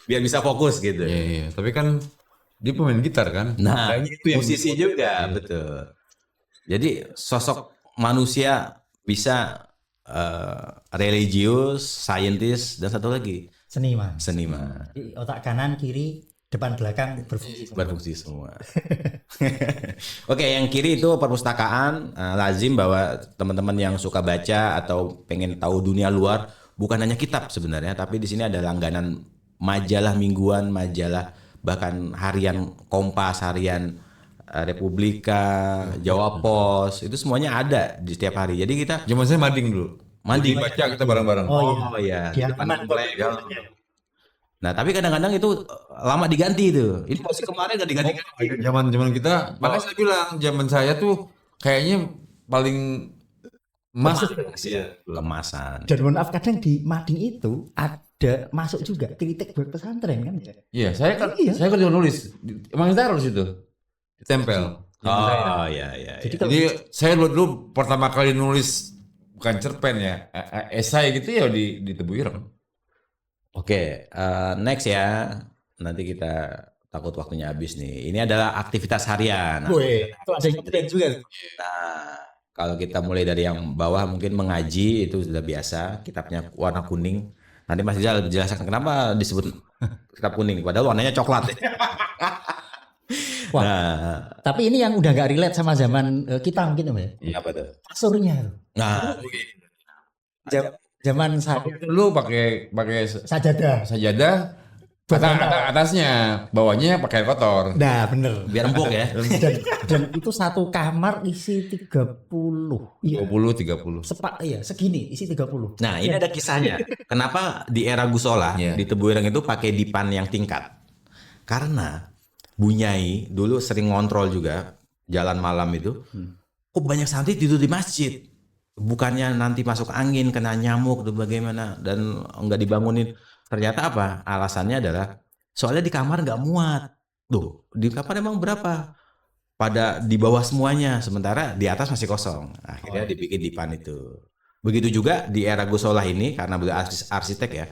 Biar bisa fokus gitu. Iya. Tapi kan dia pemain gitar kan. Nah, itu yang musisi juga, betul. Jadi sosok manusia bisa religius, saintis, dan satu lagi Seniman. seniman. Otak kanan, kiri, depan, belakang Berfungsi semua. Oke, yang kiri itu perpustakaan. Lazim bahwa teman-teman yang suka baca atau pengen tahu dunia luar, bukan hanya kitab sebenarnya, tapi di sini ada langganan majalah mingguan, majalah bahkan harian Kompas, harian Republika, Jawa Pos, itu semuanya ada di setiap hari. Jadi kita Zaman saya mading dulu. Mading. Baca kita bareng-bareng. Oh iya. Dia aman. Nah, tapi kadang-kadang itu lama diganti itu. Ini masih kemarin gak diganti. Zaman kita, makanya saya bilang zaman saya tuh kayaknya paling emas. Kemasan. Dan mohon maaf kadang di mading itu ada masuk juga kritik buat pesantren kan ya. Iya, saya kan Iya. saya kan juga nulis. Emang kita harus itu ditempel. Oh iya. Jadi kalau Jadi saya dulu pertama kali nulis bukan cerpen ya, esai gitu ya di Tebu Ireng. Oke, next ya. Nanti kita takut waktunya habis nih. Ini adalah aktivitas harian. gue itu ada yang keren juga. Nah, kalau kita mulai dari yang bawah mungkin mengaji itu sudah biasa. Kitabnya warna kuning. Nanti Mas Rizal jelaskan kenapa disebut kitab kuning. Padahal warnanya coklat. Wah. Nah, Tapi ini yang udah nggak relate sama zaman kita mungkin ya. iya apa tuh? Kasurnya. Nah, Zaman saya Dulu pakai sajadah. sajadah, atasnya, bawahnya pakai kotor. Nah, bener. biar empuk ya. Dan itu satu kamar isi 30. Iya. 20-30. Iya, segini isi 30. Nah, ini ada kisahnya. Kenapa di era Gus Solah Iya. di Tebu Ireng itu pakai dipan yang tingkat? Karena Bunyai dulu sering ngontrol juga jalan malam itu. Kok banyak santri tidur di masjid? Bukannya nanti masuk angin, kena nyamuk atau bagaimana dan nggak dibangunin. Ternyata apa? Alasannya adalah soalnya di kamar nggak muat. Duh, di kamar emang berapa? Pada di bawah semuanya, sementara di atas masih kosong. Akhirnya dibikin dipan itu. Begitu juga di era Gus Solah ini, karena beliau arsitek ya,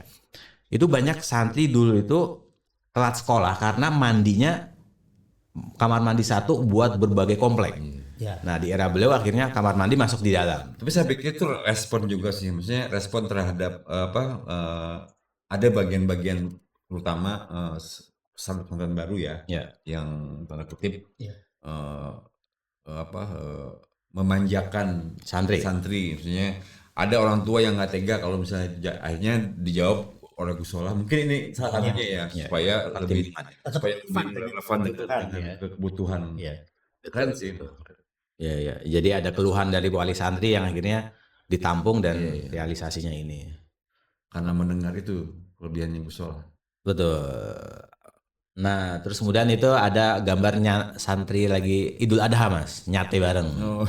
itu banyak santri dulu itu telat sekolah karena mandinya kamar mandi satu buat berbagai komplek. Ya. Nah di era beliau akhirnya kamar mandi masuk di dalam. Tapi saya pikir itu respon juga sih, maksudnya respon terhadap ada bagian-bagian terutama pesantren baru ya, Ya. yang tanda kutip Ya. memanjakan Santri. maksudnya ada orang tua yang nggak tega kalau misalnya akhirnya dijawab oleh Gus Solah, mungkin ini salah satunya ya, supaya lebih relevan dengan kebutuhan. Ya. Keren sih. Ya. Jadi ada keluhan dari wali santri yang akhirnya ditampung dan realisasinya ini. Karena mendengar itu kelebihannya Gus Solah. Betul. Nah, terus kemudian itu ada gambarnya santri lagi Idul Adha, Mas, nyate bareng. Oh.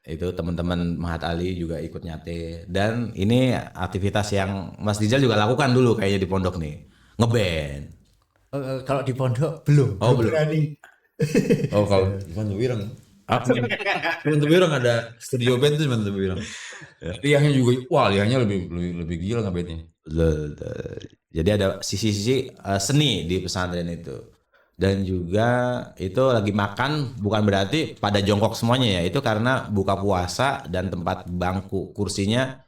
Itu teman-teman Mahat Ali juga ikut nyate. Dan ini aktivitas yang Mas Rizal juga lakukan dulu kayaknya di pondok nih, ngeband. Kalau di pondok belum. Oh, belum. Berani. Oh, kalau Ivan Wirang. Ivan Wirang ada studio band tuh Ivan Wirang. Liahnya juga, wah liahnya lebih gila ngebandnya. Betul. Jadi ada sisi-sisi seni di pesantren itu. Dan juga itu lagi makan bukan berarti pada jongkok semuanya ya. Itu karena buka puasa dan tempat bangku kursinya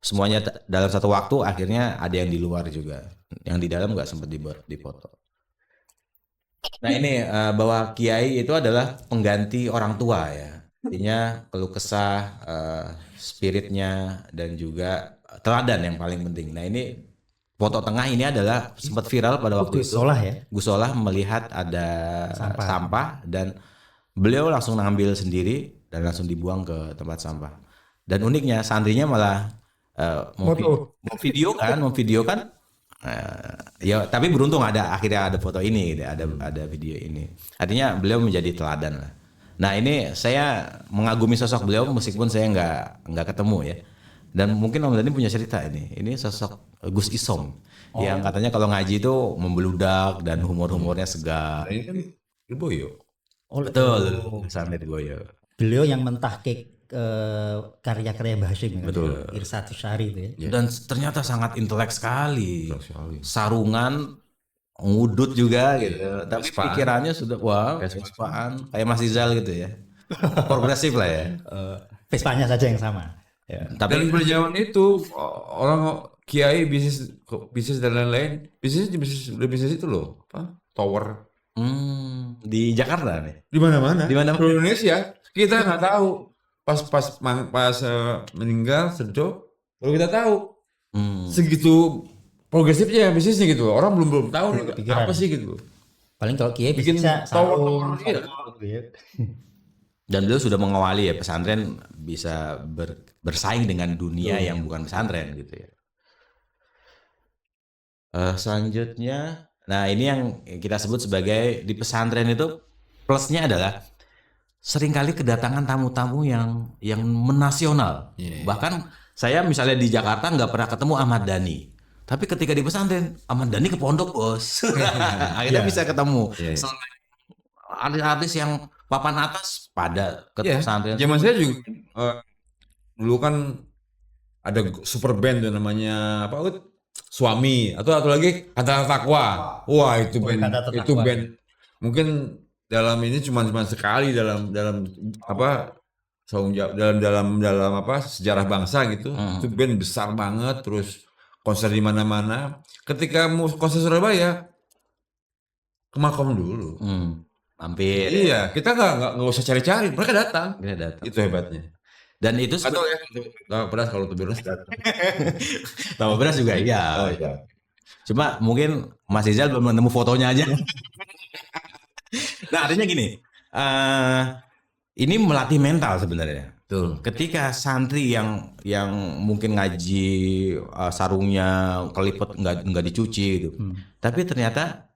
semuanya dalam satu waktu, akhirnya ada yang di luar juga. Yang di dalam nggak sempat dipoto. Nah ini bahwa kiai itu adalah pengganti orang tua ya. Artinya keluh kesah, spiritnya, dan juga teladan yang paling penting. Nah ini foto tengah ini adalah sempat viral pada waktu Gus itu. Solah ya. Gus Solah melihat ada sampah dan beliau langsung ngambil sendiri dan langsung dibuang ke tempat sampah. Dan uniknya santrinya malah memvideokan. Ya tapi beruntung akhirnya ada foto ini, ada video ini. Artinya beliau menjadi teladan lah. Nah ini saya mengagumi sosok beliau meskipun saya nggak ketemu ya. Dan mungkin Om Dhani punya cerita ini. Ini sosok Gus Isom yang katanya kalau ngaji itu membeludak dan humornya segar. Ini kan Lirboyo. Betul, Samir Boyo. Beliau yang mentahkik karya-karya Mbah Hashim kan? Betul. Irsatus Syari itu ya. Dan ternyata sangat intelek sekali. Sarungan, ngudut juga gitu. Tapi pikirannya sudah Vespaan, kayak Mas Rizal gitu ya. Progresif lah ya. Vespanya saja yang sama. Ya. Tapi pada zaman itu orang kiai bisnis dan lain-lain, bisnis itu loh, apa? Tower. Di Jakarta nih. Di mana-mana. Di mana-mana. Di Indonesia kita nggak tahu. Pas meninggal sedok, baru kita tahu. Segitu progresifnya bisnisnya gitu. Orang belum tahu nih apa sih gitu. Paling kalau kiai Bikin bisa tower gitu. Dan beliau sudah mengawali ya pesantren bisa bersaing dengan dunia yang bukan pesantren gitu ya. Selanjutnya, nah ini yang kita sebut sebagai di pesantren itu plusnya adalah seringkali kedatangan tamu-tamu yang menasional. Bahkan saya misalnya di Jakarta nggak pernah ketemu Ahmad Dhani. Tapi ketika di pesantren, Ahmad Dhani ke pondok bos. Akhirnya bisa ketemu. Artis-artis yang papan atas pada ke pesantren. Zaman saya juga dulu kan ada super band tuh namanya apa? Suami atau lagi Kata Takwa. Wah itu band mungkin dalam ini cuma sekali dalam apa dalam apa sejarah bangsa gitu. Itu band besar banget, terus konser di mana-mana. Ketika mau konser Surabaya ke Makom dulu. Hampir. Iya, kita nggak usah cari-cari, mereka datang. Itu hebatnya. Dan itu atau ya tambah beras, kalau tuh beras datang. Tambah beras juga iya. Cuma mungkin Mas Rizal belum menemu fotonya aja. Nah artinya gini, ini melatih mental sebenarnya. Betul. Ketika santri yang mungkin ngaji sarungnya kelipet nggak dicuci gitu, tapi ternyata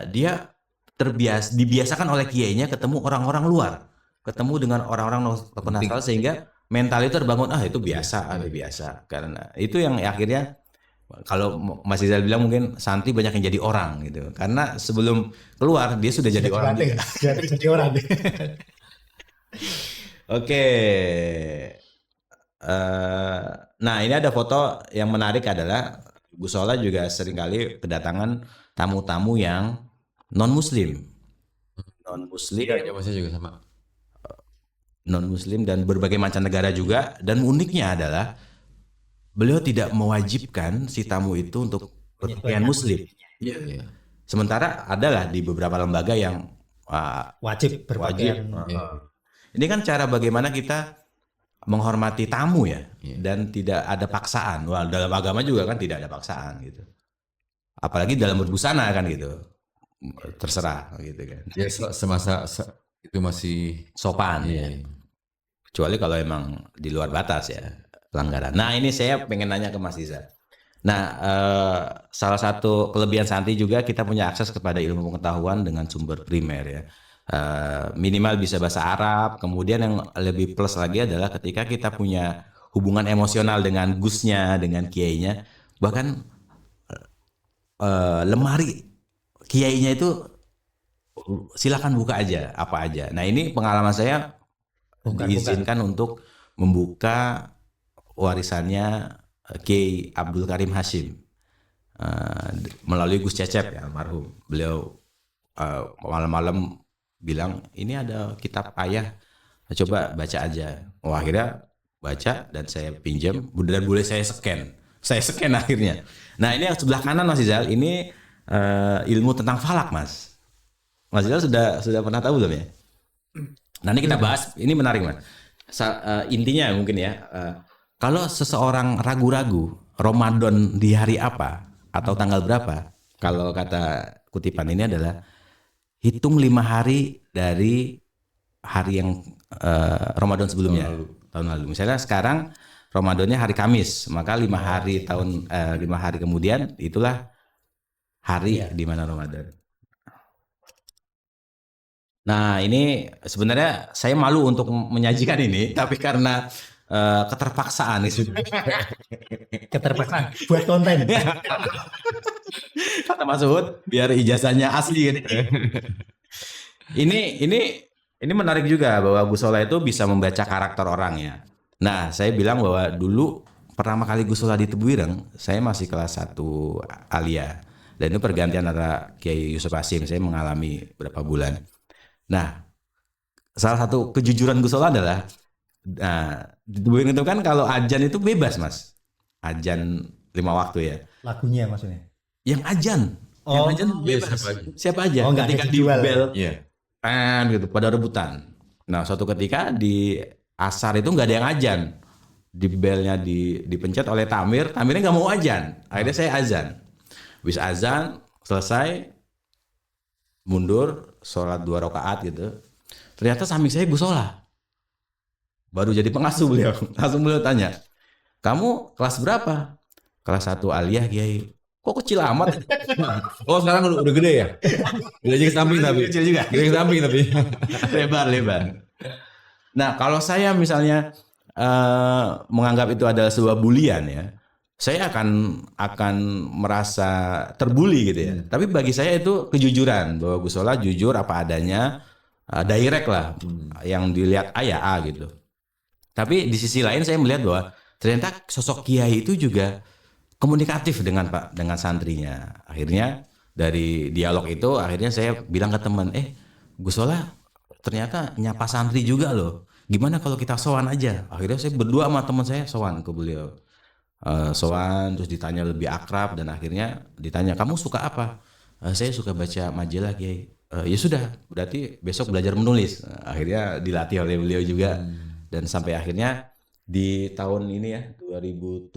dia dibiasakan oleh kiainya ketemu orang-orang luar, ketemu dengan orang-orang nasional sehingga mental itu terbangun. Itu biasa, biasa. Karena itu yang akhirnya kalau Mas Rizal bilang mungkin santri banyak yang jadi orang gitu. Karena sebelum keluar dia sudah jadi orang juga. Jadi orang. Oke. Nah ini ada foto yang menarik adalah Gus Solah juga seringkali kedatangan tamu-tamu yang non Muslim. non-muslim, Jawa saya juga sama. non-muslim dan berbagai mancanegara juga. Dan uniknya adalah beliau tidak mewajibkan si tamu itu untuk berpakaian muslim. Iya. Sementara adalah di beberapa lembaga yang Wajib berpakaian. ini kan cara bagaimana kita menghormati tamu ya, Iya. dan tidak ada paksaan. Wah, dalam agama juga kan tidak ada paksaan gitu. Apalagi dalam berbusana kan gitu. Terserah gitu kan. Ya semasa itu masih Sopan ya. Kecuali kalau emang di luar batas ya pelanggaran. Nah ini saya pengen nanya ke Mas Iza. Nah salah satu kelebihan Santi juga kita punya akses kepada ilmu pengetahuan dengan sumber primer ya. Minimal bisa bahasa Arab. Kemudian yang lebih plus lagi adalah ketika kita punya hubungan emosional dengan Gusnya, dengan Kiainya, bahkan lemari Kiainya itu silakan buka aja apa aja. Nah ini pengalaman saya diizinkan untuk membuka warisannya Kiai Abdul Karim Hashim melalui Gus Cecep ya almarhum. Beliau malam-malam bilang ini ada kitab ayah, coba baca aja. Oh akhirnya baca dan saya pinjam dan boleh saya scan akhirnya. Nah ini yang sebelah kanan Mas Izal ini ilmu tentang falak Mas Izal sudah pernah tahu belum ya? Nah ini kita bahas, ini menarik Mas. Intinya mungkin ya, kalau seseorang ragu-ragu Ramadan di hari apa atau tanggal berapa, kalau kata kutipan ini adalah hitung 5 hari dari hari yang Ramadan sebelumnya, tahun lalu. Misalnya sekarang Ramadannya hari Kamis, maka 5 hari 5 hari kemudian itulah hari di mana Ramadan. Nah ini sebenarnya saya malu untuk menyajikan ini, tapi karena keterpaksaan itu. Keterpaksaan buat konten. Kata Mas Uhud, biar ijazahnya asli gitu. Ini menarik juga bahwa Gus Solah itu bisa membaca karakter orang ya. Nah saya bilang bahwa dulu pertama kali Gus Solah di Tebuireng, saya masih kelas 1 Alia. Dan itu pergantian antara Kiai Yusuf Hasim, saya mengalami beberapa bulan. Nah, salah satu kejujuran Gus Solah adalah di Tebuireng itu kan kalau ajan itu bebas Mas, ajan 5 waktu ya. Lagunya maksudnya. Yang ajan, yang ajan bebas. Siapa aja. Enggak ketika ada di dijual. bel, Iya. gitu pada rebutan. Nah, suatu ketika di asar itu nggak ada yang ajan, di belnya dipencet oleh tamirnya nggak mau ajan. Akhirnya saya azan. Habis azan selesai, mundur sholat 2 rakaat gitu. Ternyata samping saya Gus Solah. Baru jadi pengasuh beliau. Langsung beliau tanya, kamu kelas berapa? Kelas 1 Aliyah Kiai. Kok kecil amat? Oh sekarang udah gede ya? Udah jadi ke samping tapi. Kecil juga. Gede ke samping tapi. Lebar. Nah kalau saya misalnya menganggap itu adalah sebuah bulian ya, saya akan merasa terbuli gitu ya. Tapi bagi saya itu kejujuran bahwa Gus Solah jujur apa adanya, direct lah, yang dilihat A gitu. Tapi di sisi lain saya melihat bahwa ternyata sosok Kiai itu juga komunikatif dengan santrinya. Akhirnya dari dialog itu akhirnya saya bilang ke teman, Gus Solah ternyata nyapa santri juga loh. Gimana kalau kita sowan aja? Akhirnya saya berdua sama teman saya sowan ke beliau. Sowan terus ditanya lebih akrab dan akhirnya ditanya, kamu suka apa? Saya suka baca majalah Kiai. Ya sudah, berarti besok belajar menulis. Akhirnya dilatih oleh beliau juga dan sampai akhirnya di tahun ini ya 2007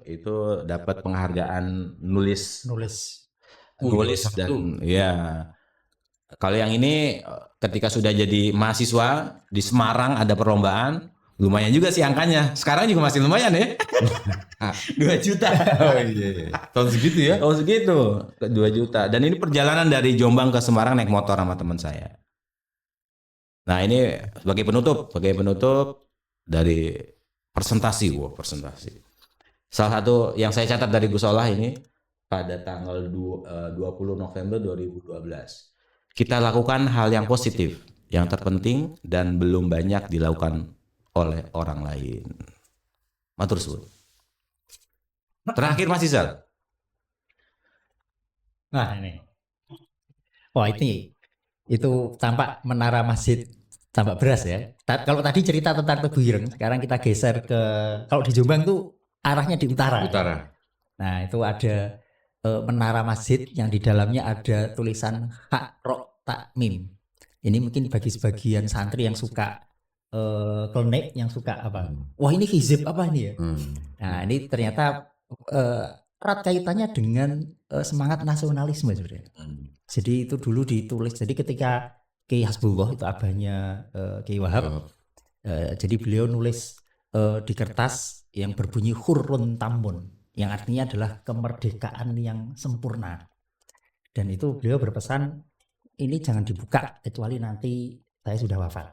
itu dapat penghargaan nulis dan ya kalau yang ini ketika sudah jadi mahasiswa di Semarang ada perlombaan. Lumayan juga sih angkanya. Sekarang juga masih lumayan ya. 2 juta. Oh iya. Tahun segitu ya? Tahun segitu. 2 juta. Dan ini perjalanan dari Jombang ke Semarang naik motor sama teman saya. Nah ini sebagai penutup dari presentasi. Salah satu yang saya catat dari Gus Solah ini pada tanggal 20 November 2012. Kita lakukan hal yang positif, yang terpenting dan belum banyak dilakukan oleh orang lain. Matur suwun. Terakhir Mas Izal. Nah ini. Wah ini Itu tampak menara masjid Tambak Beras ya. Kalau tadi cerita tentang Tebu Ireng, sekarang kita geser ke kalau di Jombang tuh arahnya di utara. Utara. Nah, itu ada menara masjid yang di dalamnya ada tulisan Hak Rok Takmim. Ini mungkin bagi sebagian santri yang suka klenik, yang suka apa? Wah, ini hizib apa ini ya? Nah, ini ternyata erat kaitannya dengan semangat nasionalisme sebenarnya. Jadi itu dulu ditulis. Jadi ketika Kiai Hasbullah itu abahnya Kiai Wahab. Jadi beliau nulis di kertas yang berbunyi Hurrun Tamun, yang artinya adalah kemerdekaan yang sempurna. Dan itu beliau berpesan ini jangan dibuka kecuali nanti saya sudah wafat.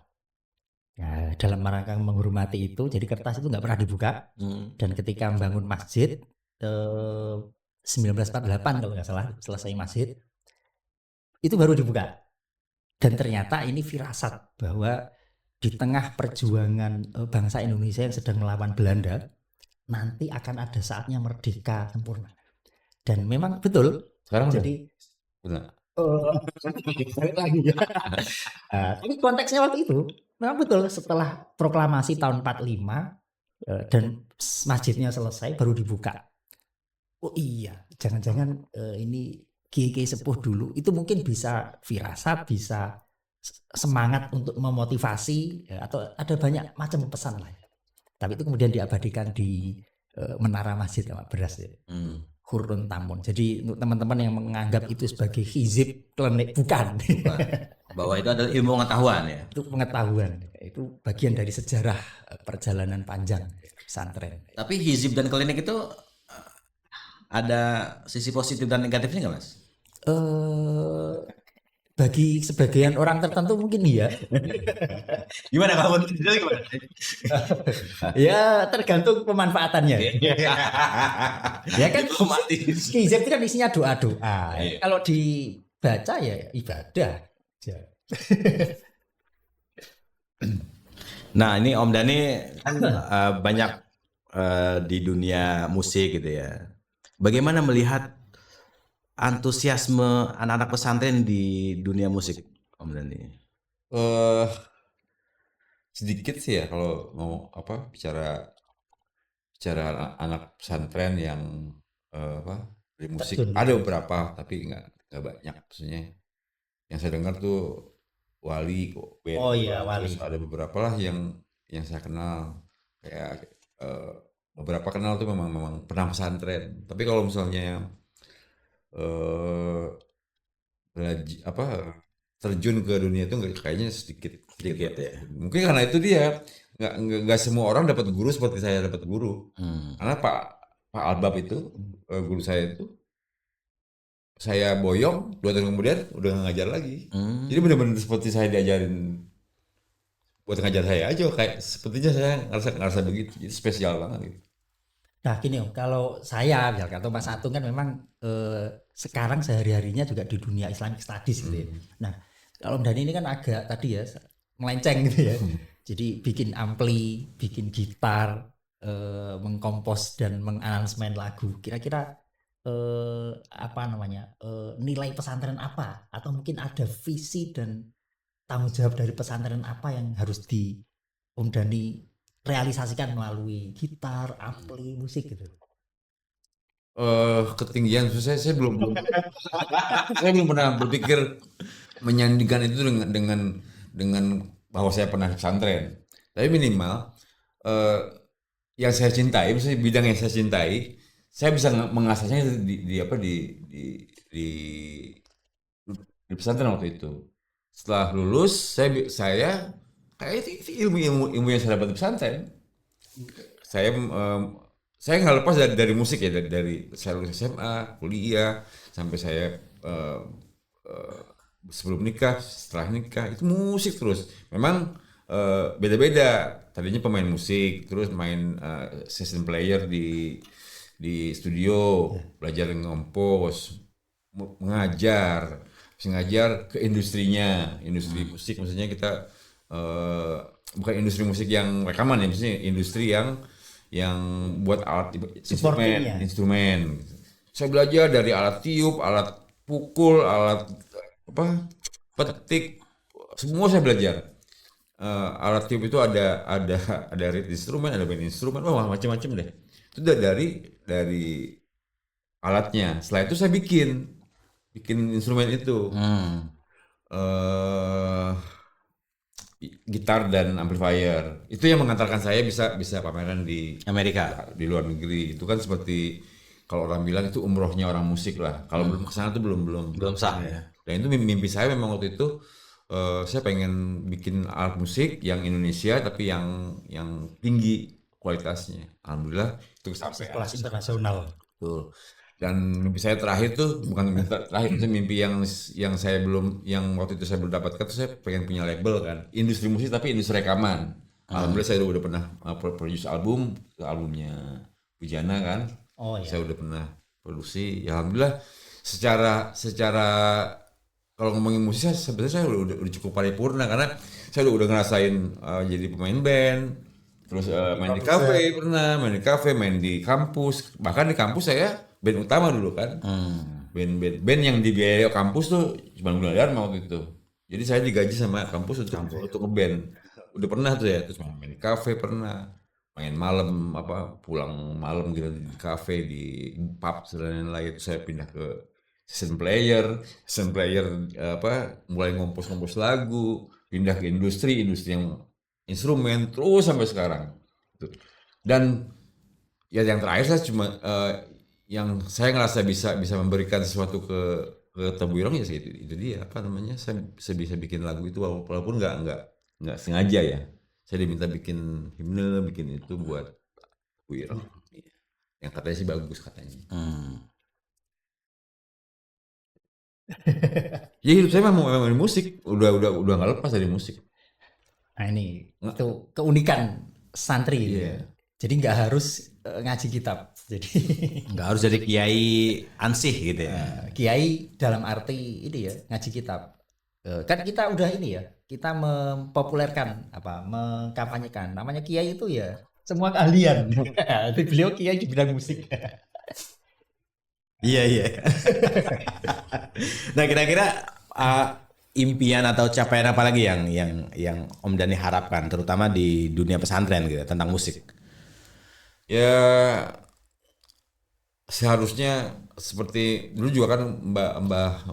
Ya, dalam rangka menghormati itu, jadi kertas itu nggak pernah dibuka. Dan ketika membangun masjid 1948 kalau nggak salah selesai masjid, itu baru dibuka. Dan ternyata ini firasat bahwa di tengah perjuangan bangsa Indonesia yang sedang melawan Belanda, nanti akan ada saatnya merdeka sempurna. Dan memang betul. Sekarang jadi benar. Tapi konteksnya waktu itu memang betul, setelah proklamasi tahun 45 dan masjidnya selesai baru dibuka. Oh iya, jangan-jangan ini kiai sepuh dulu itu mungkin bisa firasat, bisa semangat untuk memotivasi ya, atau ada banyak macam pesan lah. Tapi itu kemudian diabadikan di menara masjid Tambak Beras ya. Hurrun Tamun. Jadi untuk teman-teman yang menganggap itu sebagai hizib klenik, bukan. Bahwa itu adalah ilmu pengetahuan ya. Itu pengetahuan. Itu bagian dari sejarah perjalanan panjang pesantren. Tapi hizib dan klinik itu ada sisi positif dan negatifnya nggak, Mas? Bagi sebagian orang tertentu mungkin iya. Gimana kamu? Gimana? Ya tergantung pemanfaatannya. Ya kan hizib itu kan isinya doa-doa. Kalau dibaca ya ibadah. Nah ini Om Dhani kan banyak di dunia musik gitu ya. Bagaimana melihat antusiasme anak-anak pesantren di dunia musik, Om Dhani? Sedikit sih ya kalau mau bicara anak pesantren yang di musik. Ada beberapa tapi nggak banyak, maksudnya yang saya dengar tuh Wali kok. Oh iya, Wali. Terus ada beberapa lah yang saya kenal, kayak beberapa kenal tuh memang pernah pesantren. Tapi kalau misalnya terjun ke dunia itu kayaknya sedikit ya. Mungkin karena itu dia nggak semua orang dapat guru seperti saya dapat guru. Karena Pak Albab itu guru saya itu, saya boyong 2 tahun kemudian udah nggak ngajar lagi. Jadi benar-benar seperti saya diajarin buat ngajar saya aja, kayak sepertinya saya ngerasa begitu. Jadi spesial banget gitu. Nah gini Om, kalau saya misalkan atau Mas Atung kan memang sekarang sehari-harinya juga di dunia Islamic Studies gitu ya. Nah kalau Om Dhani ini kan agak tadi ya melenceng gitu ya. Jadi bikin ampli, bikin gitar, mengkompos dan mengaransemen lagu. Kira-kira nilai pesantren apa? Atau mungkin ada visi dan tanggung jawab dari pesantren apa yang harus di Om Dhani realisasikan melalui gitar, ampli, musik gitu? Ketinggian saya belum saya belum pernah berpikir menyandingkan itu dengan bahwa saya pernah pesantren. Tapi minimal yang saya cintai, misalnya bidang yang saya cintai, saya bisa mengasahnya di pesantren waktu itu. Setelah lulus saya kayak itu ilmu yang saya dapat di pesantren. Saya nggak lepas dari musik ya, dari saya lulus SMA, kuliah, sampai saya sebelum nikah, setelah nikah itu musik terus. Memang beda-beda. Tadinya pemain musik, terus main session player di studio, belajar ngompos, mengajar ke industrinya, industri musik. Maksudnya kita bukan industri musik yang rekaman ya, maksudnya industri yang buat alat instrumen. Saya belajar dari alat tiup, alat pukul, alat petik, semua saya belajar. Alat tiup itu ada reed instrumen, ada band instrumen, wah macam-macam deh. Itu dari alatnya. Setelah itu saya bikin instrumen itu. Gitar dan amplifier. Itu yang mengantarkan saya bisa pameran di Amerika. di luar negeri. Itu kan seperti kalau orang bilang itu umrohnya orang musik lah. Kalau belum kesana tuh belum Sah ya. Dan itu mimpi saya memang waktu itu, saya pengen bikin alat musik yang Indonesia tapi yang tinggi kualitasnya. Alhamdulillah itu kesampaian. Kelas internasional. Betul. Dan mimpi saya terakhir tuh bukan mimpi terakhir, itu mimpi yang saya belum, yang waktu itu saya belum dapatkan tuh, saya pengen punya label kan, industri musik tapi industri rekaman. Alhamdulillah saya udah pernah produce albumnya Pujana kan. Oh iya. Saya udah pernah produksi. Ya alhamdulillah secara kalau ngomongin musik sebenarnya saya udah cukup paripurna, karena saya udah ngerasain jadi pemain band, terus main di kafe pernah, main di kampus, bahkan di kampus saya band utama dulu kan. Band yang dibiayai kampus tuh cuma Gunadarma waktu itu. Jadi saya digaji sama kampus untuk ngeband. Udah pernah tuh ya, terus main di kafe pernah, main malam pulang malam gitu di kafe, di pub dan lain-lain. Saya pindah ke session player mulai ngompos lagu, pindah ke industri yang instrumen, terus sampai sekarang. Dan ya yang terakhir saya cuma yang saya ngerasa bisa memberikan sesuatu ke Tebu Ireng ya itu dia saya bisa bikin lagu itu walaupun nggak sengaja ya. Saya diminta bikin himne, bikin itu buat Tebu Ireng. Yang katanya sih bagus katanya. Ya hidup saya memang di musik, udah nggak lepas dari musik. Nah ini itu keunikan santri gitu ya. Jadi nggak harus ngaji kitab. Jadi nggak harus jadi kiai ansih gitu ya. Kiai dalam arti ini ya, ngaji kitab. Kan kita udah ini ya, kita mempopulerkan mengkampanyekan. Namanya kiai itu ya semua keahlian. Beliau kiai di bidang musik. Iya. Nah kira-kira impian atau capaian apa lagi yang Om Dhani harapkan, terutama di dunia pesantren gitu tentang musik? Ya seharusnya seperti dulu juga kan Mbah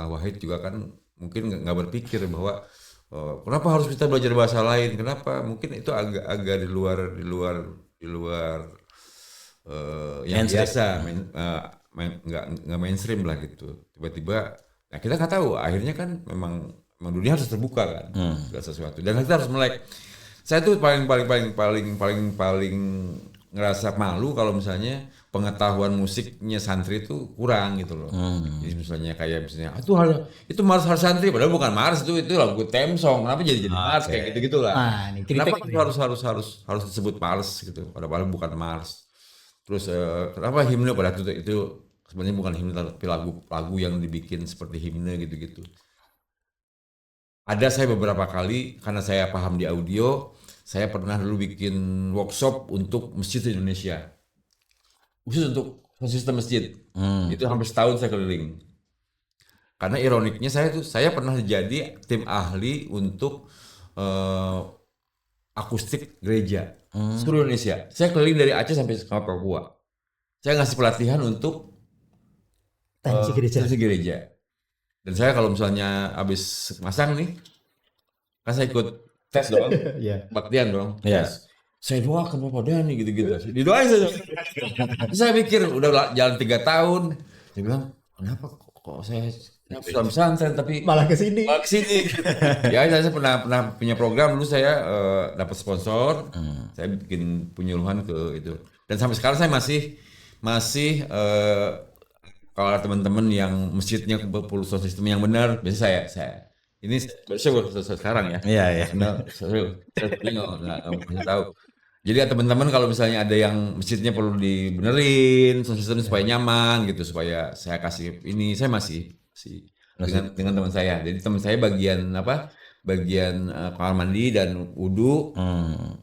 Wahid juga kan mungkin nggak berpikir bahwa kenapa harus kita belajar bahasa lain, kenapa, mungkin itu agak di luar yang biasa, nggak mainstream lah gitu. Tiba-tiba, nah kita nggak tahu. Akhirnya kan memang dunia harus terbuka kan, segala sesuatu. Dan kita harus melek. Saya tuh paling ngerasa malu kalau misalnya pengetahuan musiknya santri itu kurang gitu loh. Jadi misalnya itu Mars harus santri, padahal bukan Mars, itu lagu theme song. Kenapa jadi Mars kayak gitu-gitulah. Kenapa itu harus disebut Mars gitu, padahal bukan Mars. Terus kenapa himne pada itu sebenarnya bukan himne tapi lagu yang dibikin seperti himne gitu-gitu. Ada saya beberapa kali, karena saya paham di audio, saya pernah dulu bikin workshop untuk masjid di Indonesia, khusus untuk sistem masjid. Itu hampir setahun saya keliling. Karena ironiknya saya pernah jadi tim ahli untuk akustik gereja seluruh Indonesia. Saya keliling dari Aceh sampai ke Papua. Saya ngasih pelatihan untuk teknisi gereja. Dan saya kalau misalnya habis masang nih, kan saya ikut tes dong, baktian dong. Yes. Saya doakan Bapak Dhani gitu-gitu. Didoain saja. Saya pikir udah jalan 3 tahun. Saya bilang, kenapa kok saya sudah pesantren tapi malah ke sini. Ya saya pernah punya program dulu, saya dapat sponsor. Saya bikin penyuluhan ke itu. Dan sampai sekarang saya masih kalau teman-teman yang masjidnya sound system yang benar, biasanya saya ini baru sekarang ya. Iya. Saya nggak tahu. Jadi teman-teman kalau misalnya ada yang masjidnya perlu dibenerin sound system supaya nyaman gitu, supaya saya kasih ini, saya masih dengan teman saya. Jadi teman saya bagian kamar mandi dan wudu,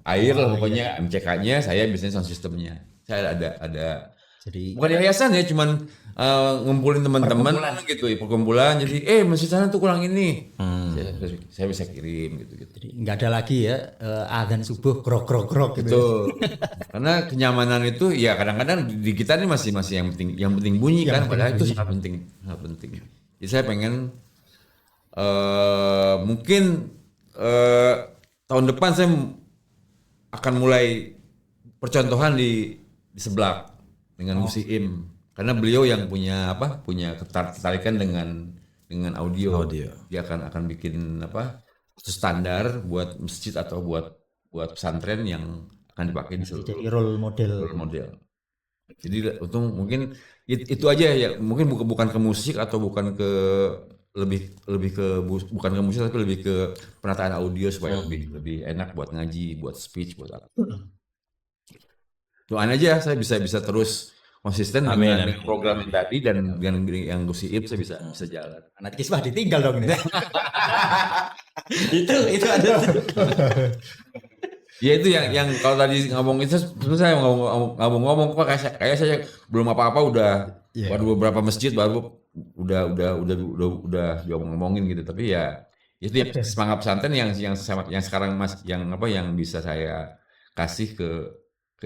air lah pokoknya, MCK-nya, saya biasanya sound systemnya. Saya ada Jadi Bukan yayasan ya, cuman ngumpulin teman-teman gitu, perkumpulan. Jadi masjid sana tuh kurang ini. Saya bisa kirim gitu. jadi nggak ada lagi ya adzan subuh grok gitu. Betul. Karena kenyamanan itu ya kadang-kadang di kita ini masih yang penting bunyi kan, padahal itu sangat penting. Jadi saya pengen mungkin tahun depan saya akan mulai percontohan di Seblak dengan Gus Iim, karena beliau yang punya ketertarikan dengan audio. Dia akan bikin standar buat masjid atau buat pesantren yang akan dipakai di seluruh. Jadi role model. Jadi mungkin itu aja ya, mungkin bukan ke musik atau bukan ke bukan ke musik, tapi lebih ke penataan audio supaya lebih enak buat ngaji, buat speech, buat apa. Doain aja saya bisa terus konsisten dengan program yang tadi dan dengan yang Gus Iip saya bisa jalan. Anak kisah ditinggal dong ini. itu ada. Ya itu yang kalau tadi ngomong itu saya ngomong kok kayak saya belum apa-apa baru beberapa masjid baru udah ngomongin gitu, tapi ya itu ya semangat pesantren yang sekarang yang bisa saya kasih ke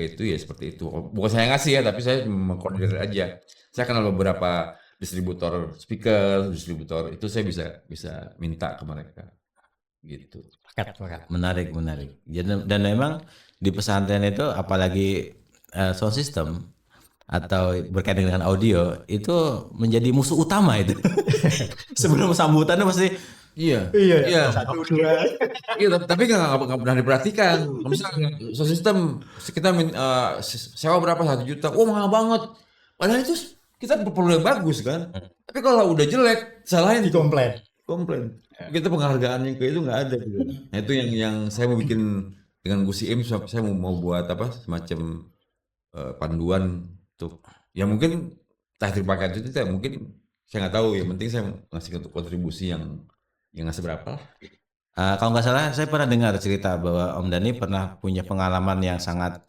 itu ya seperti itu. Bukan saya ngasih ya, tapi saya mengkoordinir aja. Saya kenal beberapa distributor speaker, distributor itu saya bisa minta ke mereka gitu. Menarik. Dan memang di pesantren itu apalagi sound system atau berkaitan dengan audio itu menjadi musuh utama itu. Sebelum sambutannya pasti Iya. 1, 2. Iya, tapi nggak pernah diperhatikan. Misalnya sound system kita sewa berapa 1 juta, mahal banget. Padahal itu kita perlu yang bagus kan. Tapi kalau udah jelek, salahin Komplain. Kita penghargaannya ke itu nggak ada. Gitu. Nah itu yang saya mau bikin dengan Gus Iim, saya mau buat semacam panduan untuk ya mungkin terima kasih itu mungkin saya nggak tahu, yang penting saya ngasih kontribusi yang nggak seberapa lah. Kalau nggak salah saya pernah dengar cerita bahwa Om Dhani pernah punya pengalaman yang sangat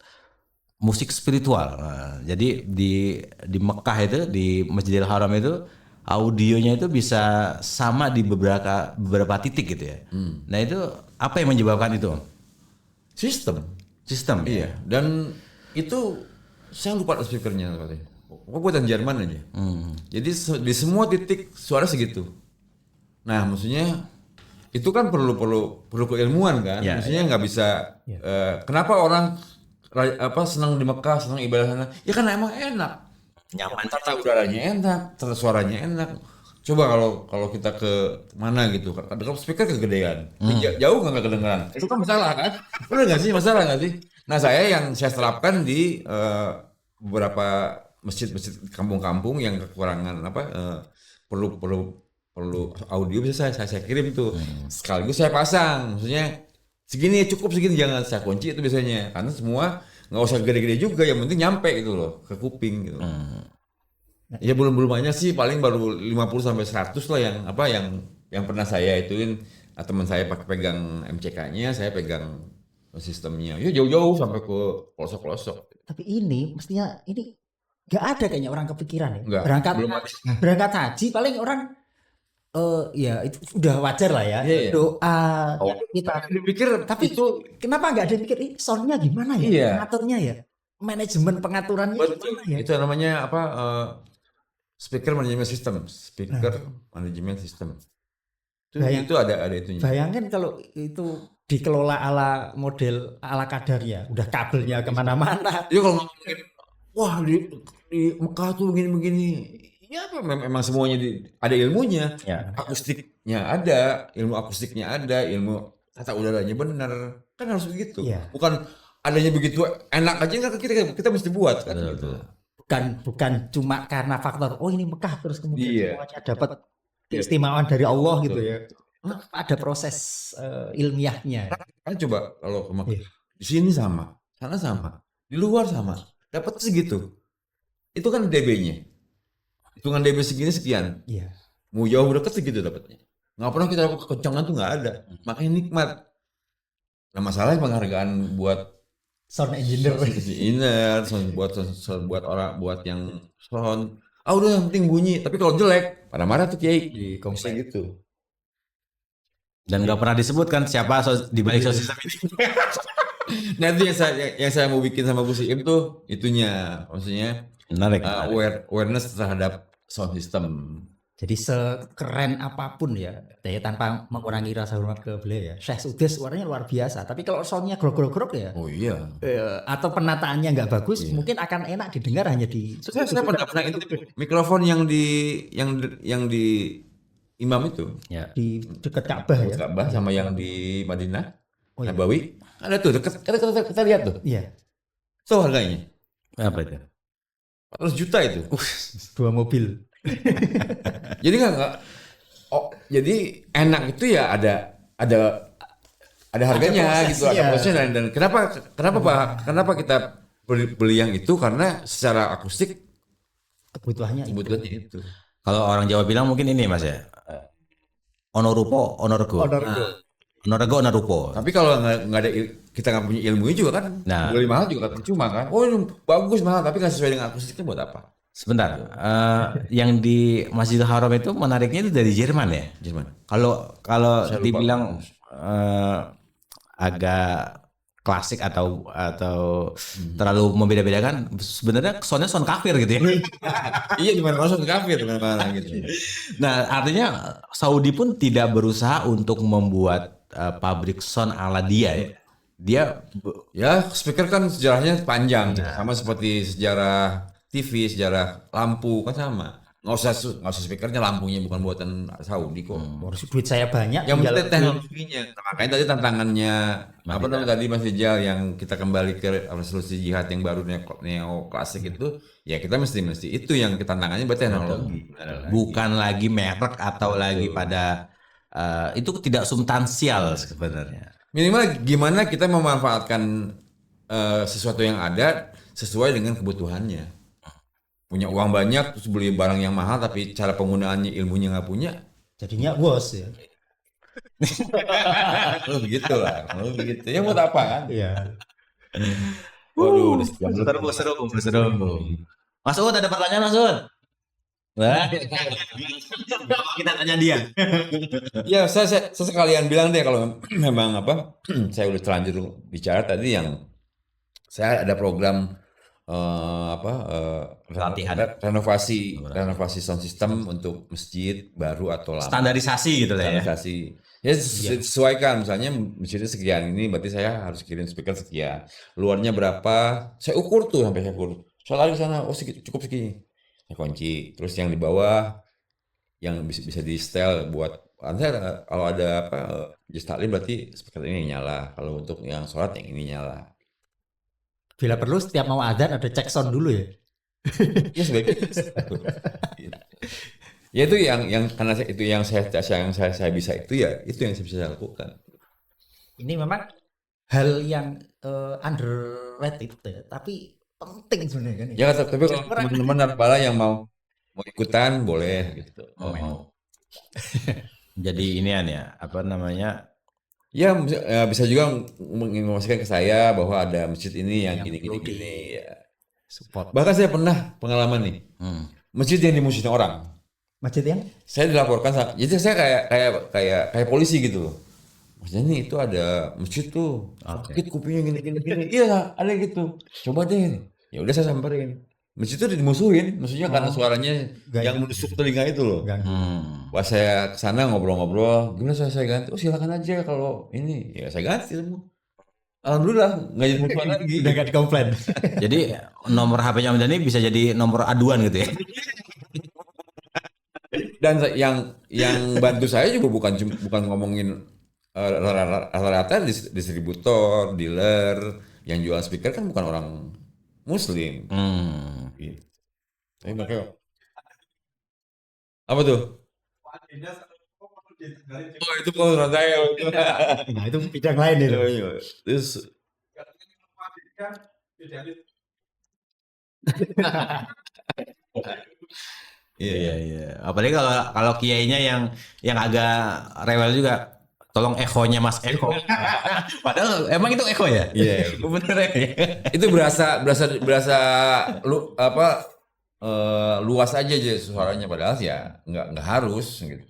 musik spiritual. Jadi di Mekah itu, di Masjidil Haram itu audionya itu bisa sama di beberapa titik gitu ya. Nah itu apa yang menyebabkan itu, Om? Sistem. Iya. Dan itu saya lupa speakernya katanya. Buatan Jerman aja. Jadi di semua titik suara segitu. Nah, maksudnya itu kan perlu keilmuan kan. Maksudnya nggak bisa. Kenapa orang senang di Mekah, senang ibadah sana? Ya kan emang enak. Nyaman, tata udaranya enak, tata suaranya enak. Coba kalau kita ke mana gitu, kalau speaker kegedean, jauh nggak kedengeran. Itu kan masalah kan? Benar nggak sih, masalah nggak sih? Nah saya terapkan di beberapa masjid-masjid kampung-kampung yang kekurangan perlu audio, bisa saya kirim tuh. Sekaligus saya pasang, maksudnya segini cukup, segini jangan saya kunci itu biasanya, karena semua nggak usah gede-gede juga, yang penting nyampe gitu loh ke kuping gitu. Ya belum banyak sih, paling baru 50-100 lah yang pernah saya ituin. Teman saya pegang MCK-nya, saya pegang sistemnya. Ya jauh-jauh sampai ke pelosok-pelosok. Tapi ini mestinya ini nggak ada kayaknya orang kepikiran ya. Enggak, Berangkat haji paling orang ya itu udah wajar lah ya. Doa kita dipikir, tapi itu kenapa nggak ada mikir ini soundnya gimana ya, ngaturnya ya, manajemen pengaturannya gimana ya. Itu namanya speaker manajemen sistem, itu ada itunya. Bayangkan kalau itu dikelola ala model ala kadarnya, udah kabelnya kemana-mana. Iya, kalau ngomongin wah di Mekah tuh begini ya memang semuanya ada ilmunya. Akustiknya ada, ilmu akustiknya ada, ilmu tata udaranya benar, kan harus begitu. Bukan adanya begitu enak aja, nggak, kita mesti buat kan gitu. Bukan cuma karena faktor ini Mekah terus kemudian semuanya dapat keistimewaan dari Allah gitu ya. Ada proses ilmiahnya. Kan coba kalau ke Mekah, di sini sama, sana sama, di luar sama, dapat segitu. Itu kan DB-nya. Hitungan DB segini sekian. Mau jauh dekat segitu dapatnya. Nggak pernah kita kekencangan tuh nggak ada. Makanya nikmat. Nah masalahnya penghargaan buat Sound engineer. Inner, buat orang, buat yang sound. Ah udah yang penting bunyi. Tapi kalau jelek, pada marah tuh Kiai. Di Bisa gitu. Dan nggak pernah disebutkan siapa di balik sound system ini. Nah itu yang saya mau bikin sama Gus Iim tuh itunya, maksudnya Menarik. awareness terhadap sound system. Jadi sekeren apapun ya, tanpa mengurangi rasa hormat ke beliau ya. Syekh Sudais suaranya luar biasa. Tapi kalau soundnya grog-grog ya, Oh iya. atau penataannya nggak bagus, mungkin akan enak didengar hanya di. Saya pernah itu mikrofon yang di Imam itu, Ya. Di dekat Ka'bah ya. Ka'bah sama yang di Madinah, Oh, iya. Nabawi, ada tuh dekat kita lihat tuh. Iya, Tuh harganya Apa itu? 400 juta itu. 2 mobil. Jadi nggak jadi enak itu ya ada harganya gitu, ada prosesnya. prosesnya dan kenapa kita beli yang itu karena secara akustik Kebutuhannya itu. kebutuhannya itu. Kalau orang Jawa bilang mungkin ini Mas ya. Ono rupo, ono rego. Ono rego, ono rupo. Tapi kalau nggak ada kita nggak punya ilmunya juga kan, Nah. beli mahal juga kan percuma kan. Oh ini bagus mahal tapi nggak sesuai dengan akustiknya buat apa? Sebentar, yang di Masjidil Haram itu menariknya itu dari Jerman ya. Jerman. Kalau Saya lupa. dibilang agak klasik atau terlalu membeda-bedakan, sebenarnya soundnya sound kafir gitu ya. Iya di mana-mana sound kafir di mana-mana gitu. Nah artinya Saudi pun tidak berusaha untuk membuat pabrik sound ala dia ya. Dia Ya speaker kan sejarahnya panjang, sama seperti sejarah TV, sejarah lampu kan sama. Nggak usah speakernya, lampunya bukan buatan Saudi kok. Harus duit saya banyak. Yang tinggal- penting teknologinya. Nah, makanya tadi tantangannya apa namanya tadi Mas Rijal yang kita kembali ke resolusi jihad yang baru neoklasik itu, ya kita mesti itu yang tantangannya berarti teknologi. bukan lagi merek atau lagi pada itu tidak substansial sebenarnya. Minimal gimana kita memanfaatkan sesuatu yang ada sesuai dengan kebutuhannya. Punya uang banyak terus beli barang yang mahal tapi cara penggunaannya ilmunya nggak punya. Jadinya bos ya. Kalau begitu lah, kalau begitu. Ya buat apa kan? Iya. Waduh, udah sejam lebih. Seru. Mas Ud ada pertanyaan Mas Ud? Wah, kita tanya dia. Ya, saya sekalian bilang deh kalau memang apa, saya udah terlanjur bicara tadi yang saya ada program Pelatihan. renovasi sound system untuk masjid baru atau lama. Standarisasi gitu lah ya. Standarisasi. Ya sesuaikan misalnya masjidnya sekian ini berarti saya harus kirim speaker sekian. Luarnya berapa? Saya ukur tuh sampai saya ukur. Soalnya di sana cukup segini. Saya kunci. Terus yang di bawah yang bisa di setel buat kalau ada juz taklim berarti speaker ini yang nyala. Kalau untuk yang sholat yang ini nyala. Bila perlu setiap mau adzan ada cek sound dulu ya. Ya sebaiknya. Ya itu yang karena itu yang saya bisa itu ya itu yang saya bisa lakukan. Ini memang hal yang underrated ya, tapi penting sebenarnya kan. Ya tapi kalau teman-teman narapala yang mau ikutan boleh gitu. Oh. Jadi inian ya, apa namanya? Ya bisa juga menginformasikan ke saya bahwa ada masjid ini yang gini ya. Support. Bahkan saya pernah pengalaman nih. Masjid yang dimusuhin orang. Masjid yang Saya dilaporkan jadi saya kayak polisi gitu loh. Maksudnya nih itu ada masjid tuh sakit kupingnya gini. Iya, ada gitu. Coba deh. Ya udah saya samperin. Masjid itu dimusuhin, maksudnya karena suaranya yang menusuk telinga itu loh. Pas saya kesana ngobrol-ngobrol, gimana saya ganti? Oh silakan aja kalau ini, ya saya ganti semua. Alhamdulillah nggak jadi musuhan lagi. udah gak dikomplain. Jadi nomor HP-nya Om Dhani bisa jadi nomor aduan gitu ya. Dan yang bantu saya juga bukan ngomongin rata-rata distributor, dealer yang jual speaker kan bukan orang Muslim. Gitu. Tapi makanya apa tuh? Oh itu pengurus saya. Nah itu bidang lain itu. Terus Iya. Apalagi kalau kiainya yang agak rewel juga. Tolong ekonya Mas Eko. Padahal emang itu eko ya? Iya. Bener ya? Itu berasa luas aja suaranya, padahal ya nggak harus gitu.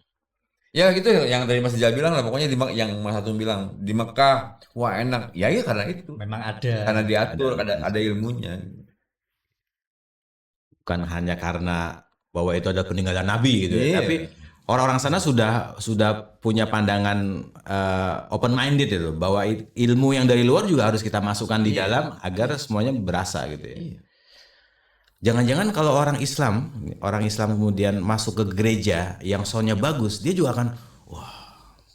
Ya gitu yang tadi Mas Rijal bilang lah, pokoknya yang Mas Hatun bilang di Mekah wah enak. Ya karena itu. Memang ada. Karena diatur, ada ilmunya. Bukan hanya karena bahwa itu ada peninggalan Nabi gitu ya, Iya. tapi orang-orang sana sudah punya pandangan open minded itu, bahwa ilmu yang dari luar juga harus kita masukkan di dalam agar semuanya berasa gitu ya. Iya. Jangan-jangan kalau orang Islam kemudian masuk ke gereja yang soundnya bagus, dia juga akan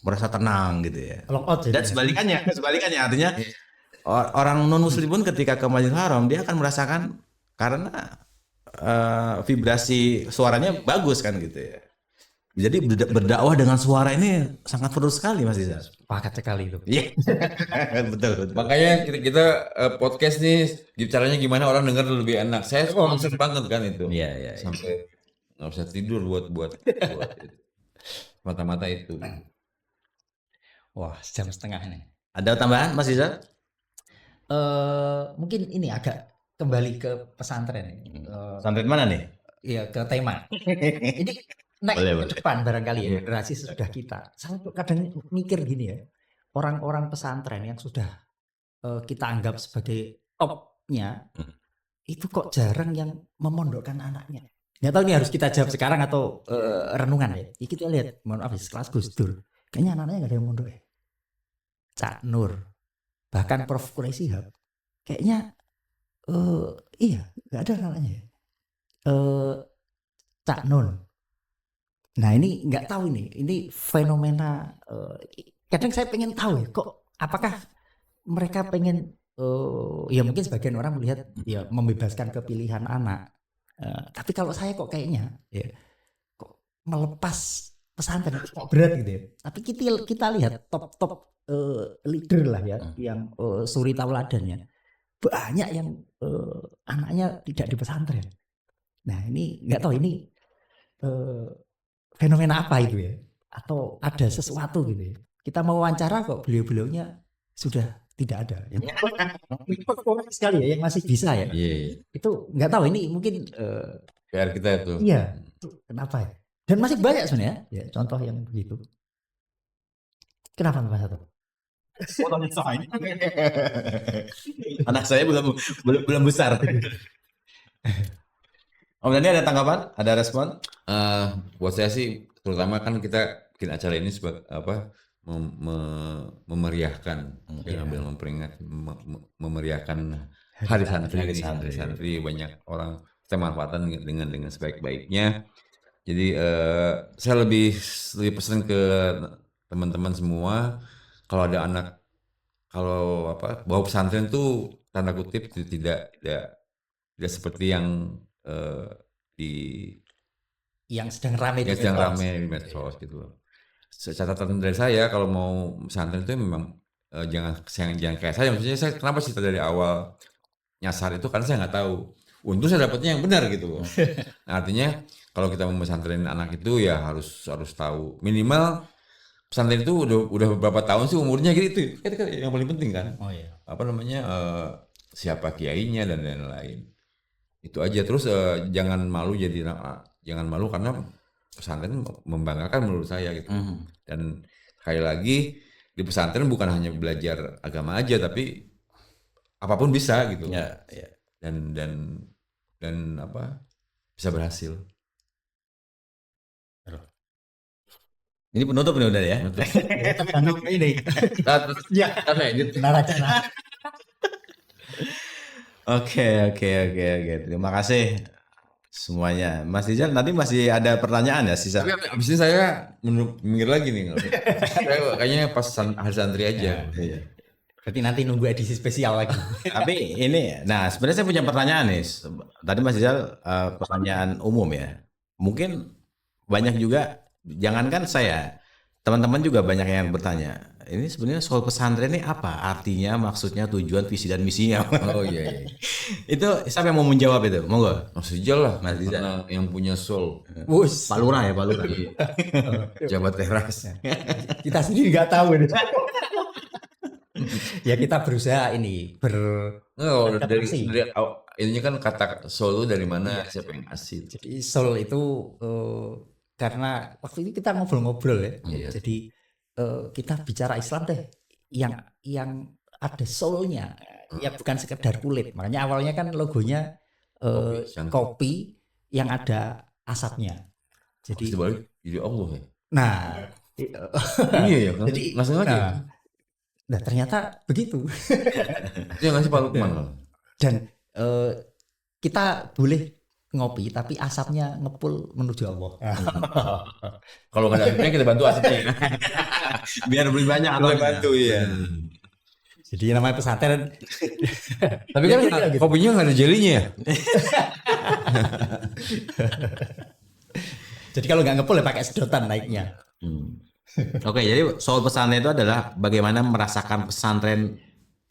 merasa tenang gitu ya. Lock out Dan jadinya. sebalikannya artinya orang non Muslim pun ketika ke Masjidil Haram dia akan merasakan karena vibrasi suaranya bagus kan gitu ya. Jadi berdakwah dengan suara ini sangat perlu sekali Mas Iza. Pakat sekali itu. Iya. betul. Makanya kita podcast nih caranya gimana orang dengar lebih enak. Saya concern banget kan itu. Iya. Sampai nggak bisa tidur buat itu. Mata-mata itu. Wah, jam setengah ini. Ada tambahan Mas Iza? Mungkin ini agak kembali ke pesantren. Pesantren mana nih? Iya, ke tema. Ini naik Boleh. ke depan barangkali ya, generasi sesudah kita. Saya tuh kadang mikir gini ya, orang-orang pesantren yang sudah kita anggap sebagai topnya, itu kok jarang yang memondokkan anaknya. Nggak tahu ini harus kita jawab sekarang atau renungan ya. Ini kita lihat, mohon maaf, kelas Gus Dur, kayaknya anaknya nggak ada yang mondok ya. Cak Nur, bahkan Prof. Quraisy Shihab, kayaknya iya nggak ada anaknya ya. Cak Nun. Nah ini nggak tahu ini fenomena. Kadang saya pengen tahu ya, kok apakah mereka pengen ya mungkin sebagian orang melihat ya membebaskan kepilihan anak. Tapi kalau saya kok kayaknya ya kok melepas pesantren kok berat gitu ya. Tapi kita lihat top leader lah ya yang suri tauladannya banyak yang anaknya tidak di pesantren. Nah ini nggak tahu ini fenomena apa itu ya, atau ada sesuatu gitu ya. Kita mau wawancara kok beliau-beliaunya sudah tidak ada. Sekali ya yang masih bisa ya. Iya. Itu nggak tahu ini mungkin PR kita itu. iya. Kenapa ya? Dan masih banyak sebenarnya ya contoh yang begitu. Kenapa Mas Hato? Anak saya belum besar. Om Dhani ada tanggapan? Ada respon? Buat saya sih, terutama kan kita bikin acara ini sebagai apa, memeriahkan, memeriahkan hari santri ini. Hari santri banyak orang kita manfaatkan dengan sebaik-baiknya. Jadi saya lebih pesan ke teman-teman semua, kalau ada anak, bawa pesantren tuh tanda kutip tidak seperti yang yang sedang ramai di medsos gitu. Catatan dari saya kalau mau pesantren itu memang jangan kayak saya. Maksudnya saya kenapa sih dari awal nyasar itu karena saya nggak tahu. Untung saya dapatnya yang benar gitu. Nah, artinya kalau kita mau pesantren anak itu ya harus tahu minimal pesantren itu udah beberapa tahun sih umurnya gitu. Itu yang paling penting kan. Oh iya. Siapa kiainya dan lain-lain. Itu aja. Terus jangan malu karena pesantren membanggakan menurut saya gitu. Dan sekali lagi di pesantren bukan hanya belajar agama aja tapi apapun bisa gitu. Ya. Dan bisa berhasil. Ini penutup nih udah ya. Tergantung ini. Ya, naracana. Oke. Terima kasih semuanya. Mas Rijal, nanti masih ada pertanyaan ya sisa? Tapi abis ini saya mikir lagi nih. Saya kayaknya pas hari santri aja. Iya. Berarti nanti nunggu edisi spesial lagi. Tapi ini, nah sebenarnya saya punya pertanyaan nih. Tadi Mas Rijal pertanyaan umum ya. Mungkin banyak juga, jangankan saya, teman-teman juga banyak yang bertanya, ini sebenarnya soal pesantren ini apa? Artinya, maksudnya, tujuan, visi dan misinya. Oh iya. Itu siapa yang mau menjawab itu? Monggo. Mas Rizal lah. Mas Rizal. Karena yang punya soul. Wus, Pak Lurah ya, Pak Lurah. Jabat teras. kita sendiri nggak tahu ini. Ya kita berusaha ini Oh, dari Adaptasi. ininya kan kata soul itu dari mana? Siapa yang ngasih? Jadi soul itu karena waktu itu kita ngobrol-ngobrol ya. Iya. Jadi kita bicara Islam deh yang ada soulnya, ya bukan sekedar kulit. Makanya awalnya kan logonya kopi yang ada asapnya. Jadi Jadi balik jadi Allah ya. nah Iya ya. Jadi, Nggak sengaja. nah ternyata begitu. Itu yang ngasih Pak Lukman. Dan kita boleh ngopi tapi asapnya ngepul menuju Allah. Kalau nggak ada asapnya kita bantu asapnya. Biar lebih banyak atau bantu ya. Jadi namanya pesantren. Tapi kan kopinya nggak ada jelinya ya. Jadi kalau nggak ngepul ya pakai sedotan naiknya. Oke, jadi soal pesantren itu adalah bagaimana merasakan pesantren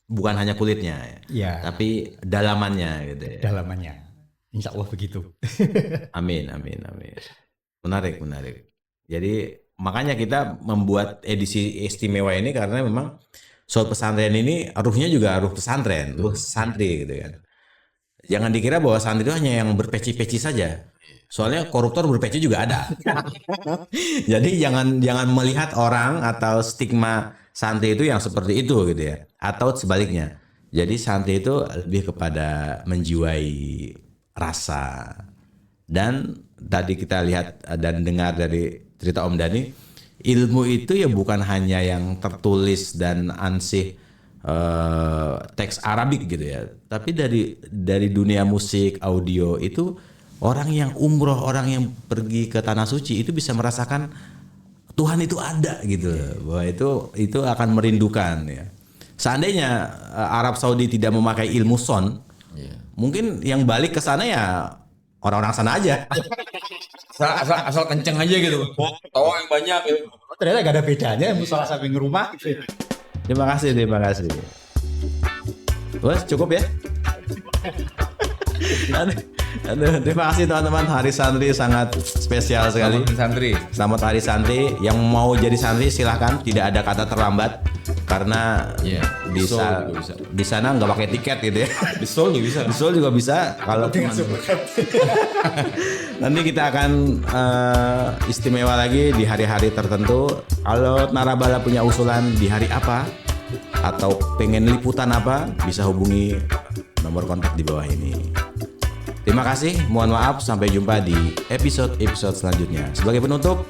bukan hanya kulitnya, Ya, tapi dalamannya gitu ya. dalamannya. Insya Allah begitu. Amin. Menarik. Jadi makanya kita membuat edisi istimewa ini karena memang soal pesantren ini ruhnya juga ruh pesantren, ruh santri gitu kan. Jangan dikira bahwa santri itu hanya yang berpeci-peci saja. Soalnya koruptor berpeci juga ada. Jadi jangan melihat orang atau stigma santri itu yang seperti itu gitu ya. Atau sebaliknya. Jadi santri itu lebih kepada menjiwai rasa. Dan tadi kita lihat dan dengar dari cerita Om Dhani, ilmu itu ya bukan hanya yang tertulis dan ansih teks Arabik gitu ya. Tapi dari dunia musik, audio itu orang yang umroh, orang yang pergi ke tanah suci itu bisa merasakan Tuhan itu ada gitu. Bahwa itu akan merindukan ya. Seandainya Arab Saudi tidak memakai ilmu son, mungkin yang balik ke sana ya orang-orang sana aja. Asal kenceng aja gitu. Tawa yang banyak gitu. Ternyata nggak ada bedanya musola samping rumah. Terima kasih. Bos, cukup ya? Aduh, terima kasih teman-teman. Hari Santri sangat spesial sekali. Santri. Selamat Hari Santri. Yang mau jadi santri silahkan. Tidak ada kata terlambat karena bisa di sana nggak pakai tiket gitu ya. Di Seoul juga bisa. Di Seoul juga bisa. Kalau nanti kita akan istimewa lagi di hari-hari tertentu. Kalau Narabala punya usulan di hari apa atau pengen liputan apa, bisa hubungi nomor kontak di bawah ini. Terima kasih, mohon maaf, sampai jumpa di episode selanjutnya. Sebagai penutup,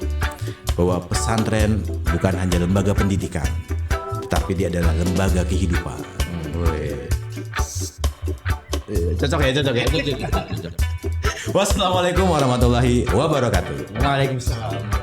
bahwa pesantren bukan hanya lembaga pendidikan, tetapi dia adalah lembaga kehidupan. Cocok ya. Wassalamualaikum warahmatullahi wabarakatuh. Waalaikumsalam.